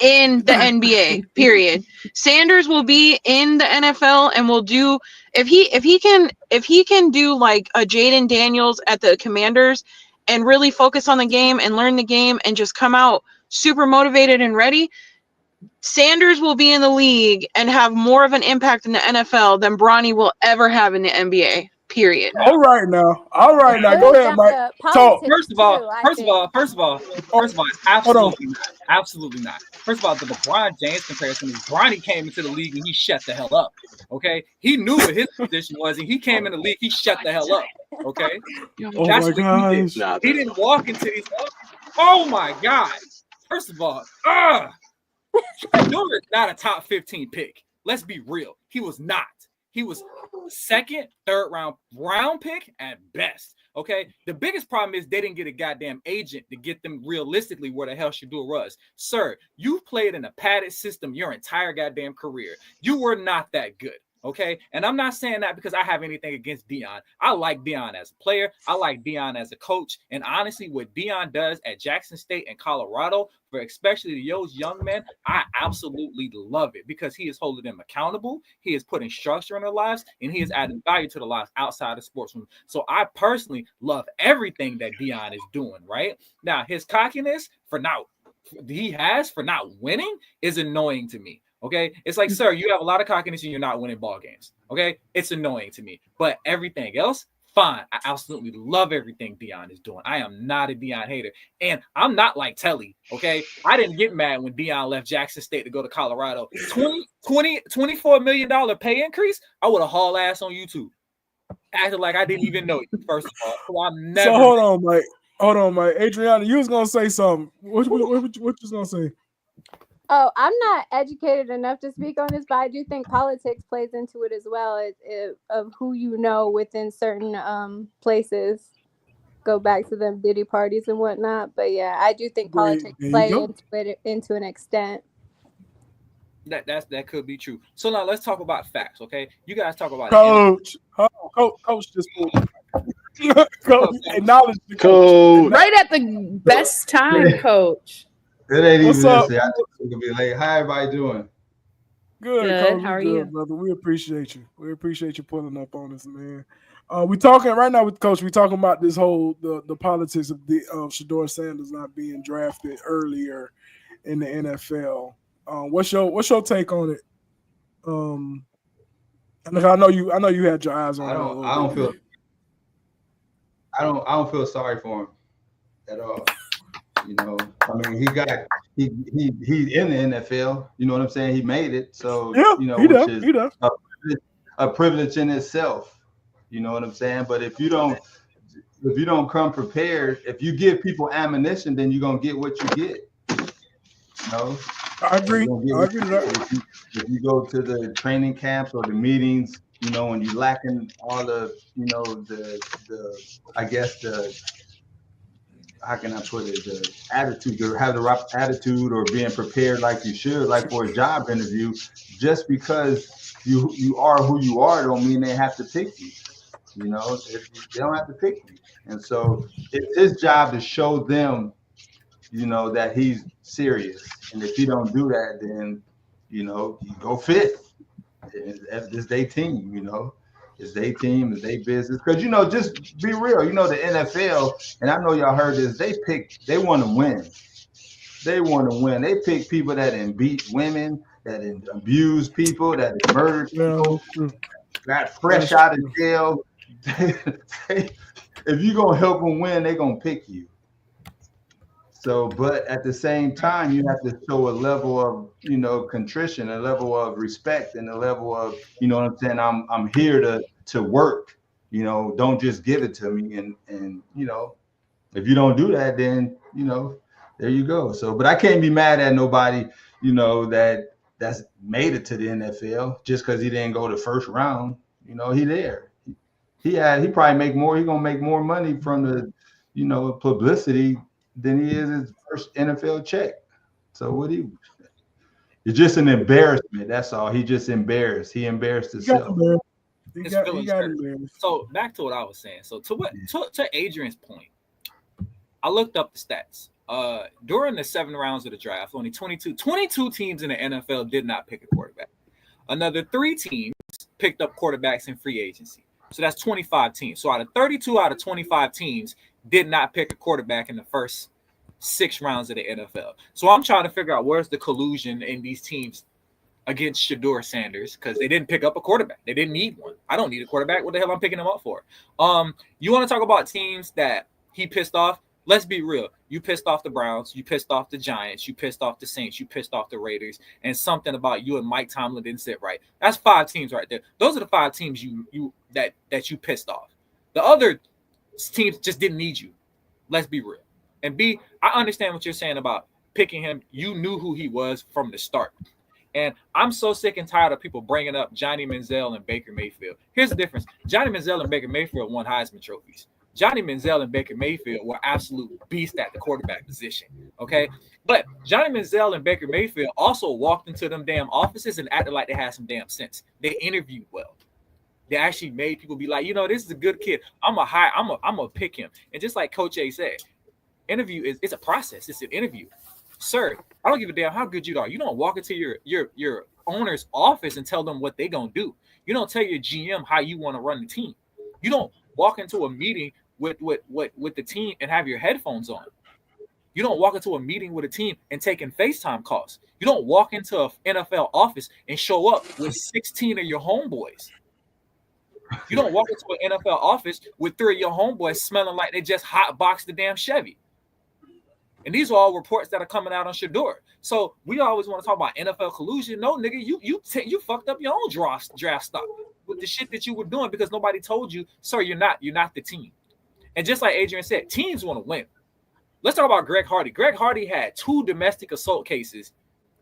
in the NBA. Period. Sanders will be in the NFL and will do if he can do like a Jaden Daniels at the Commanders and really focus on the game and learn the game and just come out super motivated and ready. Sanders will be in the league and have more of an impact in the NFL than Bronny will ever have in the NBA. Period. All right now. Go ahead, Mike. Talk. First of all, absolutely not. First of all, the LeBron James comparison is Bronny came into the league and he shut the hell up. Okay, he knew what his position was, and he came in the league, he shut the hell up. Okay, that's what he did. He didn't walk into these. Oh my God! First of all, Shedeur is not a top 15 pick. Let's be real. He was not. He was 2nd, 3rd round pick at best. Okay. The biggest problem is they didn't get a goddamn agent to get them realistically where the hell Shedeur was. Sir, you've played in a padded system your entire goddamn career. You were not that good. Okay. And I'm not saying that because I have anything against Deion. I like Deion as a player. I like Deion as a coach. And honestly, what Deion does at Jackson State and Colorado, for especially those young men, I absolutely love it because he is holding them accountable. He is putting structure in their lives, and he is adding value to the lives outside of sports. So I personally love everything that Deion is doing, right? Now, his cockiness for not winning is annoying to me. Okay, it's like, sir, you have a lot of cockiness and you're not winning ball games. Okay, it's annoying to me, but everything else, fine. I absolutely love everything Deion is doing. I am not a Deion hater, and I'm not like Telly. Okay, I didn't get mad when Deion left Jackson State to go to Colorado. $24 million pay increase. I would have hauled ass on YouTube, acted like I didn't even know it. First of all, so I'm never. So hold on, Mike. Adriana, you was gonna say something. What you was gonna say? Oh, I'm not educated enough to speak on this, but I do think politics plays into it as well, of who you know within certain places. Go back to them Diddy parties and whatnot. But yeah, I do think politics play into an extent. That could be true. So now let's talk about facts, okay? You guys talk about Coach. Coach just Coach, acknowledge the coach. Right at the best time, Coach. It ain't What's even up? this. I think it's gonna be late. How everybody doing? Good. Coach, How are good, you, brother? We appreciate you. We appreciate you pulling up on us, man. We talking right now with Coach. We talking about this whole the politics of Shedeur Sanders not being drafted earlier in the NFL. What's your take on it? I know you had your eyes on it. I don't feel sorry for him at all. You know, I mean, he's in the NFL. You know what I'm saying? He made it, so yeah, you know, he which does. is a privilege in itself. You know what I'm saying? But if you don't come prepared, if you give people ammunition, then you're gonna get what you get. You know, I agree. I agree with that. If you go to the training camps or the meetings, you know, and you lacking all the, you know, how can I put it, the attitude, to have the right attitude or being prepared like you should, like for a job interview, just because you are who you are don't mean they have to pick you. You know, they don't have to pick you. And so it's his job to show them, you know, that he's serious. And if you don't do that, then, you know, you go fifth. It's their team, you know. It's their team, it's their business. Because, you know, just be real. You know, the NFL, and I know y'all heard this, they want to win. They want to win. They pick people that beat women, that abuse people, that murdered people, got fresh out of jail. If you're going to help them win, they're going to pick you. So, but at the same time, you have to show a level of, you know, contrition, a level of respect, and a level of, you know what I'm saying, I'm here to work, you know, don't just give it to me. And, you know, if you don't do that, then, you know, there you go. So, but I can't be mad at nobody, you know, that's made it to the NFL just because he didn't go the first round. You know, he there. He probably make more. He gonna make more money from the, you know, publicity than he is his first NFL check. So what it's just an embarrassment. That's all. He just embarrassed. He embarrassed himself. He got embarrassed. So back to what I was saying. So to Adrian's point, I looked up the stats. During the 7 rounds of the draft, only 22 teams in the NFL did not pick a quarterback. Another 3 teams picked up quarterbacks in free agency. So that's 25 teams. So out of 32 out of 25 teams did not pick a quarterback in the first 6 rounds of the NFL. So I'm trying to figure out where's the collusion in these teams against Shedeur Sanders, because they didn't pick up a quarterback. They didn't need one. I don't need a quarterback. What the hell I'm picking him up for? You want to talk about teams that he pissed off? Let's be real. You pissed off the Browns. You pissed off the Giants. You pissed off the Saints. You pissed off the Raiders. And something about you and Mike Tomlin didn't sit right. That's 5 teams right there. Those are the 5 teams that you pissed off. The other teams just didn't need you. Let's be real. And B, I understand what you're saying about picking him. You knew who he was from the start. And I'm so sick and tired of people bringing up Johnny Manziel and Baker Mayfield. Here's the difference. Johnny Manziel and Baker Mayfield won Heisman trophies. Johnny Manziel and Baker Mayfield were absolute beasts at the quarterback position, okay? But Johnny Manziel and Baker Mayfield also walked into them damn offices and acted like they had some damn sense. They interviewed well. They actually made people be like, this is a good kid. I'm gonna pick him. And just like Coach A said, it's a process. It's an interview. Sir, I don't give a damn how good you are. You don't walk into your owner's office and tell them what they're gonna do. You don't tell your GM how you want to run the team. You don't walk into a meeting with the team and have your headphones on. You don't walk into a meeting with a team and taking FaceTime calls. You don't walk into an NFL office and show up with 16 of your homeboys. You don't walk into an NFL office with 3 of your homeboys smelling like they just hotboxed the damn Chevy. And these are all reports that are coming out on Shedeur. So we always want to talk about NFL collusion. No, nigga, you fucked up your own draft stock with the shit that you were doing because nobody told you, sir, you're not the team. And just like Adrian said, teams want to win. Let's talk about Greg Hardy. Greg Hardy had 2 domestic assault cases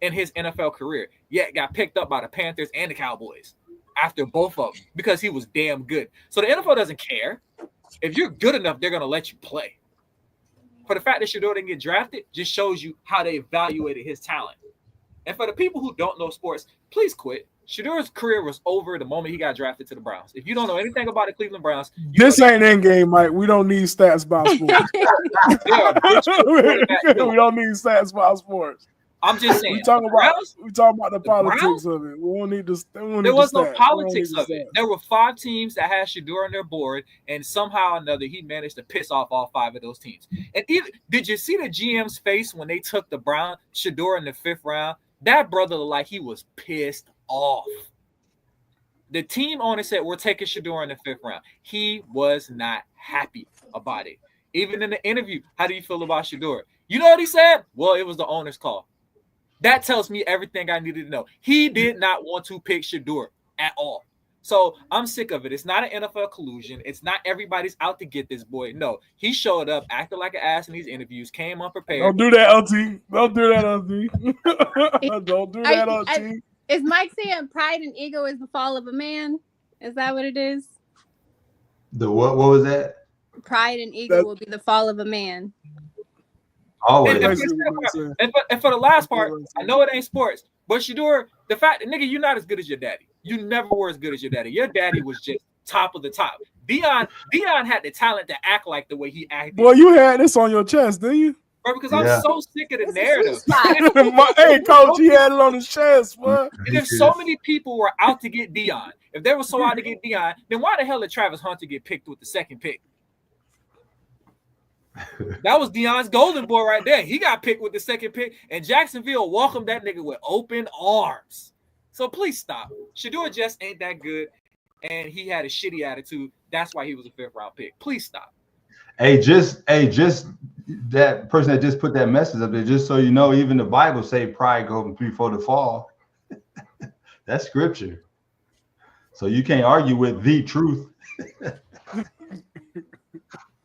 in his NFL career, yet got picked up by the Panthers and the Cowboys after both of them because he was damn good. So the NFL doesn't care. If you're good enough, they're going to let you play. For the fact that Shedeur didn't get drafted just shows you how they evaluated his talent. And for the people who don't know sports, please quit. Shedeur's career was over the moment he got drafted to the Browns. If you don't know anything about the Cleveland Browns, this ain't in game, Mike. We don't need stats about sports. We don't need stats about sports. I'm just saying. We talk about the politics of it. We don't need this. There was no politics of it. There were 5 teams that had Shedeur on their board, and somehow or another he managed to piss off all 5 of those teams. And did you see the GM's face when they took the Shedeur in the 5th round? That brother looked like he was pissed off. The team owner said, we're taking Shedeur in the 5th round. He was not happy about it. Even in the interview, how do you feel about Shedeur? You know what he said? Well, it was the owner's call. That tells me everything I needed to know. He did not want to pick Shedeur at all. So I'm sick of it. It's not an NFL collusion. It's not everybody's out to get this boy. No, he showed up, acted like an ass in these interviews, came unprepared. Don't do that, LT. Don't do that, LT. Don't do that, LT. Is Mike saying pride and ego is the fall of a man? Is that what it is? The what was that? Pride and ego will be the fall of a man. Always. And for the last part, I know it ain't sports, but Shedeur, the fact that nigga, you're not as good as your daddy. You never were as good as your daddy. Your daddy was just top of the top. Dion had the talent to act like the way he acted. Well, you had this on your chest, didn't you? Bro, because I'm so sick of the narrative. Hey, coach, he had it on his chest, bro. And if so many people were out to get Dion, if they were so out to get Dion, then why the hell did Travis Hunter get picked with the 2nd pick? That was Dion's golden boy right there. He got picked with the 2nd pick, and Jacksonville welcomed that nigga with open arms. So please stop. Shedeur just ain't that good, and he had a shitty attitude. That's why he was a 5th round pick. Please stop. Hey, just that person that just put that message up there, just so you know, even the Bible say pride goes before the fall. That's scripture. So you can't argue with the truth.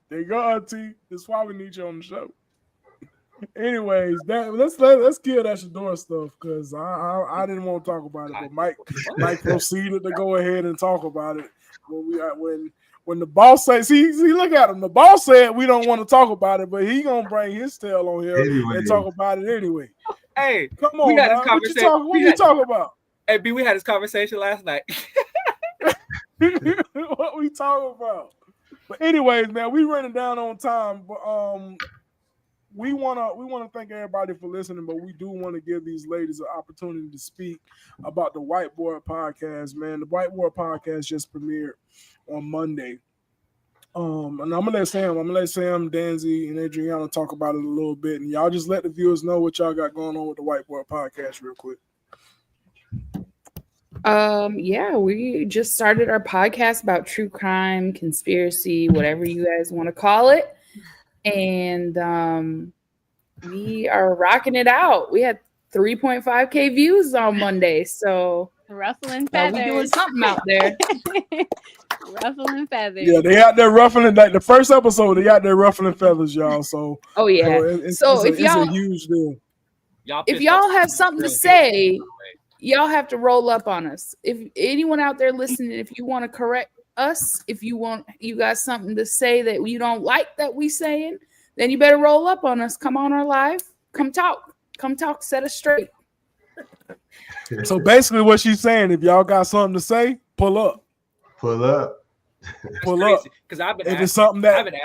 There you go, Auntie. That's why we need you on the show. Anyways, let's kill that Shedeur stuff because I didn't want to talk about it, but Mike proceeded to go ahead and talk about it when the boss says, see, look at him. The boss said we don't want to talk about it, but he gonna bring his tail on here and talk about it anyway. Hey, come on, man. What you talking about? Hey, B, we had this conversation last night. What we talking about? But anyways, man, we running down on time. But we wanna thank everybody for listening, but we do want to give these ladies an opportunity to speak about the Whiteboard Podcast, man. The Whiteboard Podcast just premiered on Monday. And I'm gonna let Sam, Danzy, and Adriana talk about it a little bit, and y'all just let the viewers know what y'all got going on with the Whiteboard Podcast real quick. Yeah, we just started our podcast about true crime, conspiracy, whatever you guys want to call it. And we are rocking it out. We had 3.5K views on Monday, so ruffling feathers. We doing something out there. Ruffling feathers. Yeah, they out there ruffling. Like the first episode, they out there ruffling feathers, y'all. So it's a huge deal. If y'all have something to say, y'all have to roll up on us. If anyone out there listening, if you want to correct us, if you got something to say that you don't like that we saying, then you better roll up on us. Come on our live. Come talk, set us straight. So basically what she's saying, if y'all got something to say, pull up. Because I've been asking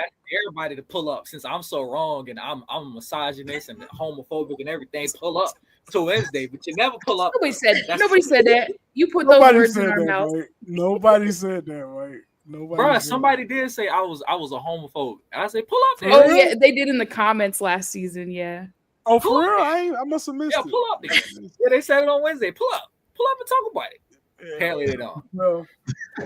everybody to pull up since I'm so wrong and I'm a misogynist and homophobic and everything. Pull up to Wednesday, but you never pull up. Nobody said that. You put those words in our mouth. Right? Nobody said that, right? Bro, somebody did say I was a homophobe. I said pull up. Oh yeah, they did in the comments last season. Yeah. Oh, for real? I must have missed it. Pull up. Yeah, they said it on Wednesday. Pull up and talk about it. Apparently they don't.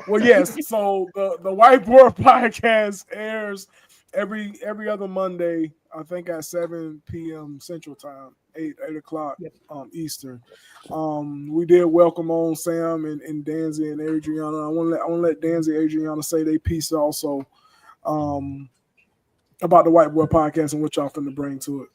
Well, yes. So the Whiteboard Podcast airs every other Monday, I think at 7 p.m. Central Time, 8 o'clock Eastern. We did welcome on Sam and Danzy and Adriana. I want to let Danzy and Adriana say their piece also about the Whiteboard Podcast and what y'all finna bring to it.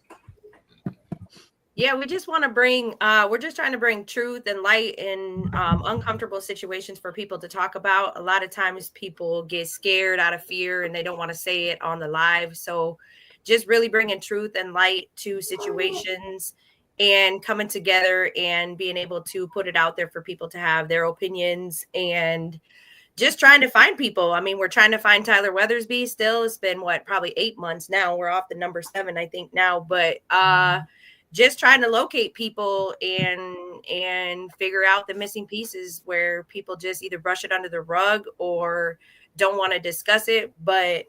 Yeah, we just want to bring, we're just trying to bring truth and light in uncomfortable situations for people to talk about. A lot of times people get scared out of fear and they don't want to say it on the live. So just really bringing truth and light to situations and coming together and being able to put it out there for people to have their opinions and just trying to find people. I mean, we're trying to find Tyler Weathersby still. It's been probably 8 months now. We're off the number 7, I think now, but just trying to locate people and figure out the missing pieces where people just either brush it under the rug or don't want to discuss it. But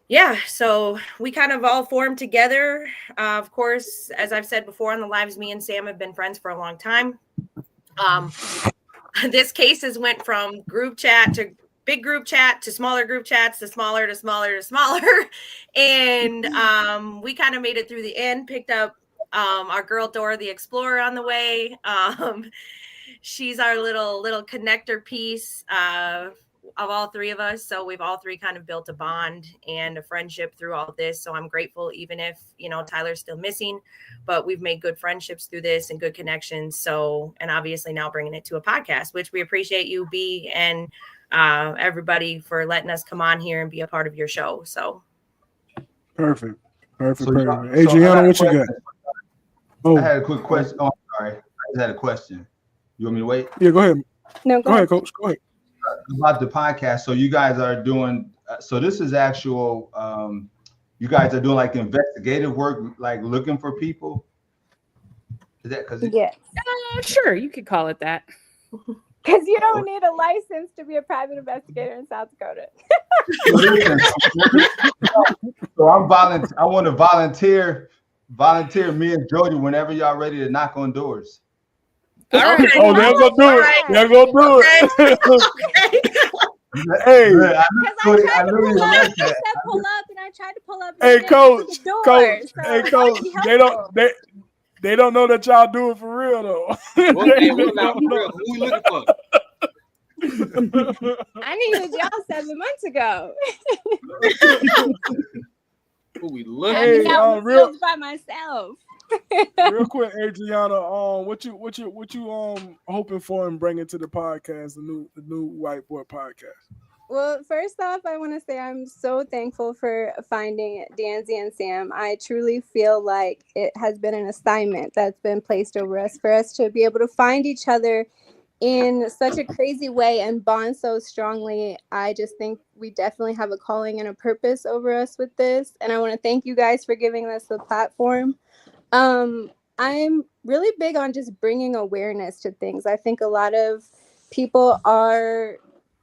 yeah, so we kind of all formed together. Of course, as I've said before on the lives, me and Sam have been friends for a long time. This case has went from group chat to big group chat to smaller group chats to smaller to smaller to smaller. And we kind of made it through the end, picked up our girl Dora the Explorer on the way. She's our little connector piece of all three of us. So we've all three kind of built a bond and a friendship through all this. So I'm grateful, even if, Tyler's still missing, but we've made good friendships through this and good connections. So, and obviously now bringing it to a podcast, which we appreciate you, B, and everybody for letting us come on here and be a part of your show. So perfect. Adriana, what you got? I had a quick question. Oh, I'm sorry. I just had a question. You want me to wait? Yeah, go ahead. No, go ahead, Coach. Go ahead. About the podcast. So you guys are doing, so this is actual, you guys are doing like investigative work, like looking for people? Is that because? Yes. Sure, you could call it that. Because you don't need a license to be a private investigator in South Dakota. So I want to volunteer me and Jody whenever y'all ready to knock on doors. All right. Oh, they're gonna do it. They're gonna do it. Hey, because I said pull up, and I tried to pull up. Hey, Coach. Hey, Coach. They don't know that y'all do it for real though. We're not for real. Who we looking for? I needed y'all 7 months ago. Who we looking? Hey, real by myself. Real quick, Adriana, what you hoping for and bringing to the podcast, the new Whiteboard Podcast? Well, first off, I want to say I'm so thankful for finding Danzy and Sam. I truly feel like it has been an assignment that's been placed over us for us to be able to find each other in such a crazy way and bond so strongly. I just think we definitely have a calling and a purpose over us with this. And I want to thank you guys for giving us the platform. I'm really big on just bringing awareness to things. I think a lot of people are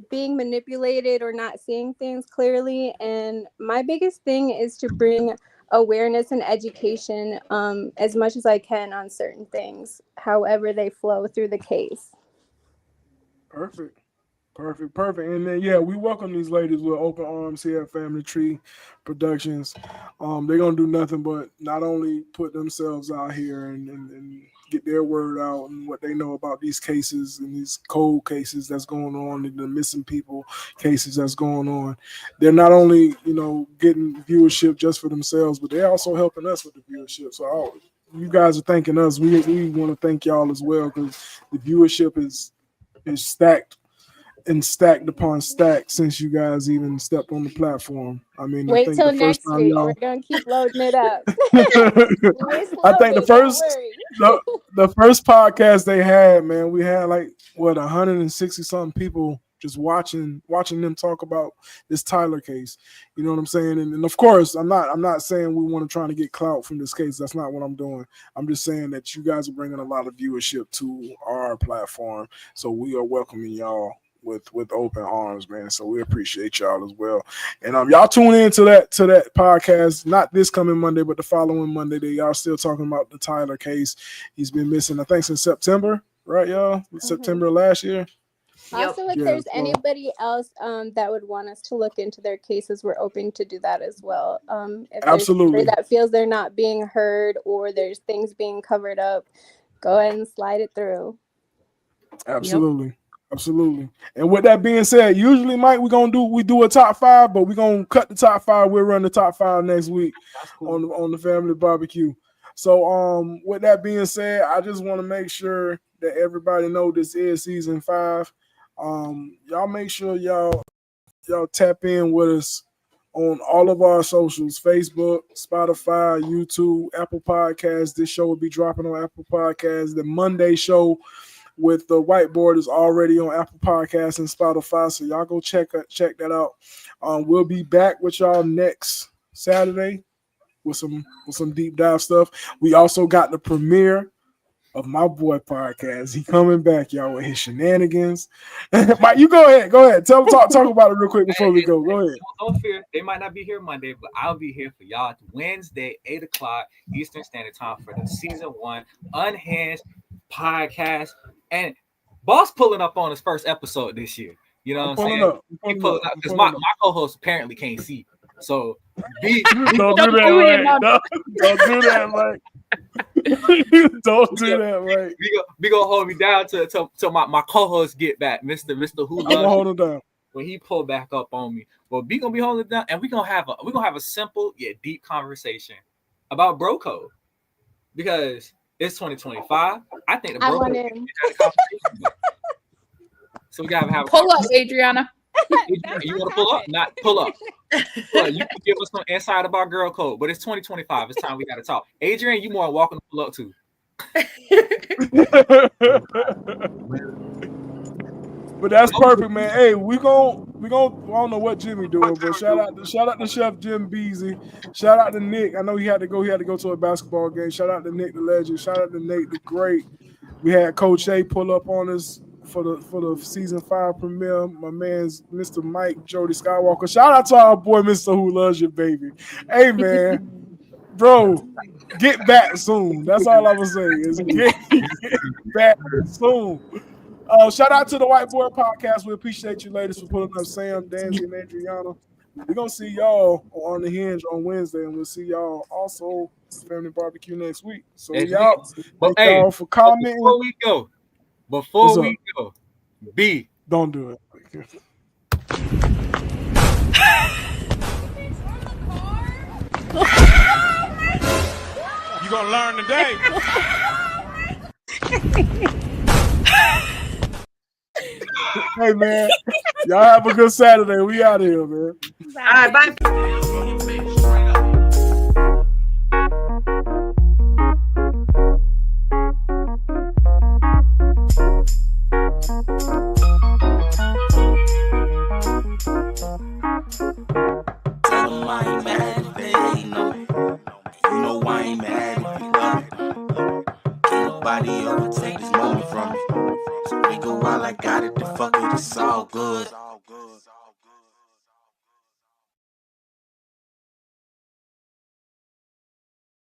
being manipulated or not seeing things clearly. And my biggest thing is to bring awareness and education as much as I can on certain things, however they flow through the case. Perfect. And then yeah, we welcome these ladies with open arms here at Family Tree Productions. They're gonna do nothing but not only put themselves out here and get their word out and what they know about these cases and these cold cases that's going on and the missing people cases that's going on. They're not only, getting viewership just for themselves, but they're also helping us with the viewership. So you guys are thanking us. We want to thank y'all as well, because the viewership is stacked upon stacked since you guys even stepped on the platform. I mean, wait till next week. We're gonna keep loading it up. I think the first podcast they had, man, we had 160 something people just watching them talk about this Tyler case. You know what I'm saying? And of course, I'm not saying we want to try to get clout from this case. That's not what I'm doing. I'm just saying that you guys are bringing a lot of viewership to our platform, so we are welcoming y'all with open arms, man. So we appreciate y'all as well. And y'all tune in to that podcast, not this coming Monday, but the following Monday. Y'all still talking about the Tyler case. He's been missing, I think, since September, right, y'all? September of last year. Also, if there's anybody else that would want us to look into their cases, we're open to do that as well. If absolutely. That feels they're not being heard or there's things being covered up, go ahead and slide it through. Absolutely. Yep. Absolutely. And with that being said, usually, Mike, we do a top 5, but we're gonna cut the top 5. We'll run the top 5 next week on the Family Barbecue. So with that being said, I just want to make sure that everybody know this is season 5. Y'all make sure y'all tap in with us on all of our socials: Facebook, Spotify, YouTube, Apple Podcasts. This show will be dropping on Apple Podcasts. The Monday show with the whiteboard is already on Apple Podcasts and Spotify, so y'all go check that out. We'll be back with y'all next Saturday with some deep dive stuff. We also got the premiere of my boy podcast. He coming back, y'all, with his shenanigans. Mike, you go ahead. Talk about it real quick before we go. Go ahead. Don't fear, they might not be here Monday, but I'll be here for y'all Wednesday, 8:00 Eastern Standard Time for the season 1 Unhinged podcast. And Boss pulling up on his first episode this year. You know what I'm saying? He pulling up because my co-host apparently can't see. So don't do that, Mike. Don't do that, Mike. Don't do that, Mike. We gonna hold me down till my co-host get back, Mr. Who. I'm gonna hold him down when he pull back up on me. Well, we gonna be holding it down, and we gonna have a simple yet deep conversation about bro code, because it's 2025. I think the bro code so we gotta have pull up, Adriana. You want to pull up? Not pull up. Well, you can give us some insight about girl code, but it's 2025. It's time we got to talk. Adrian, you more than welcome to pull up too. But that's perfect, man. Hey, we gon' I don't know what Jimmy doing, but shout out to Chef Jim Beasley. Shout out to Nick. I know he had to go to a basketball game. Shout out to Nick the legend. Shout out to Nate the great. We had Coach A pull up on us for the season 5 premiere. My man's Mr. Mike Jody Skywalker. Shout out to our boy Mr. Who Loves You Baby. Hey man, bro, get back soon. That's all I'm gonna say is get back soon. Shout out to the Whiteboard Podcast. We appreciate you ladies for pulling up Sam, Danzy, and Adriana. We're gonna see y'all on the Hinge on Wednesday, and we'll see y'all also Family Barbecue next week. So y'all, y'all for commenting. Before we go, B. Don't do it. You gonna learn today. Hey man. Y'all have a good Saturday. We out of here, man. All right, bye. Tell them I ain't mad if they ain't know. You know I ain't mad if you love it. Can't nobody overtake this moment from me. So we go while I got it, the fuck it, it's all good.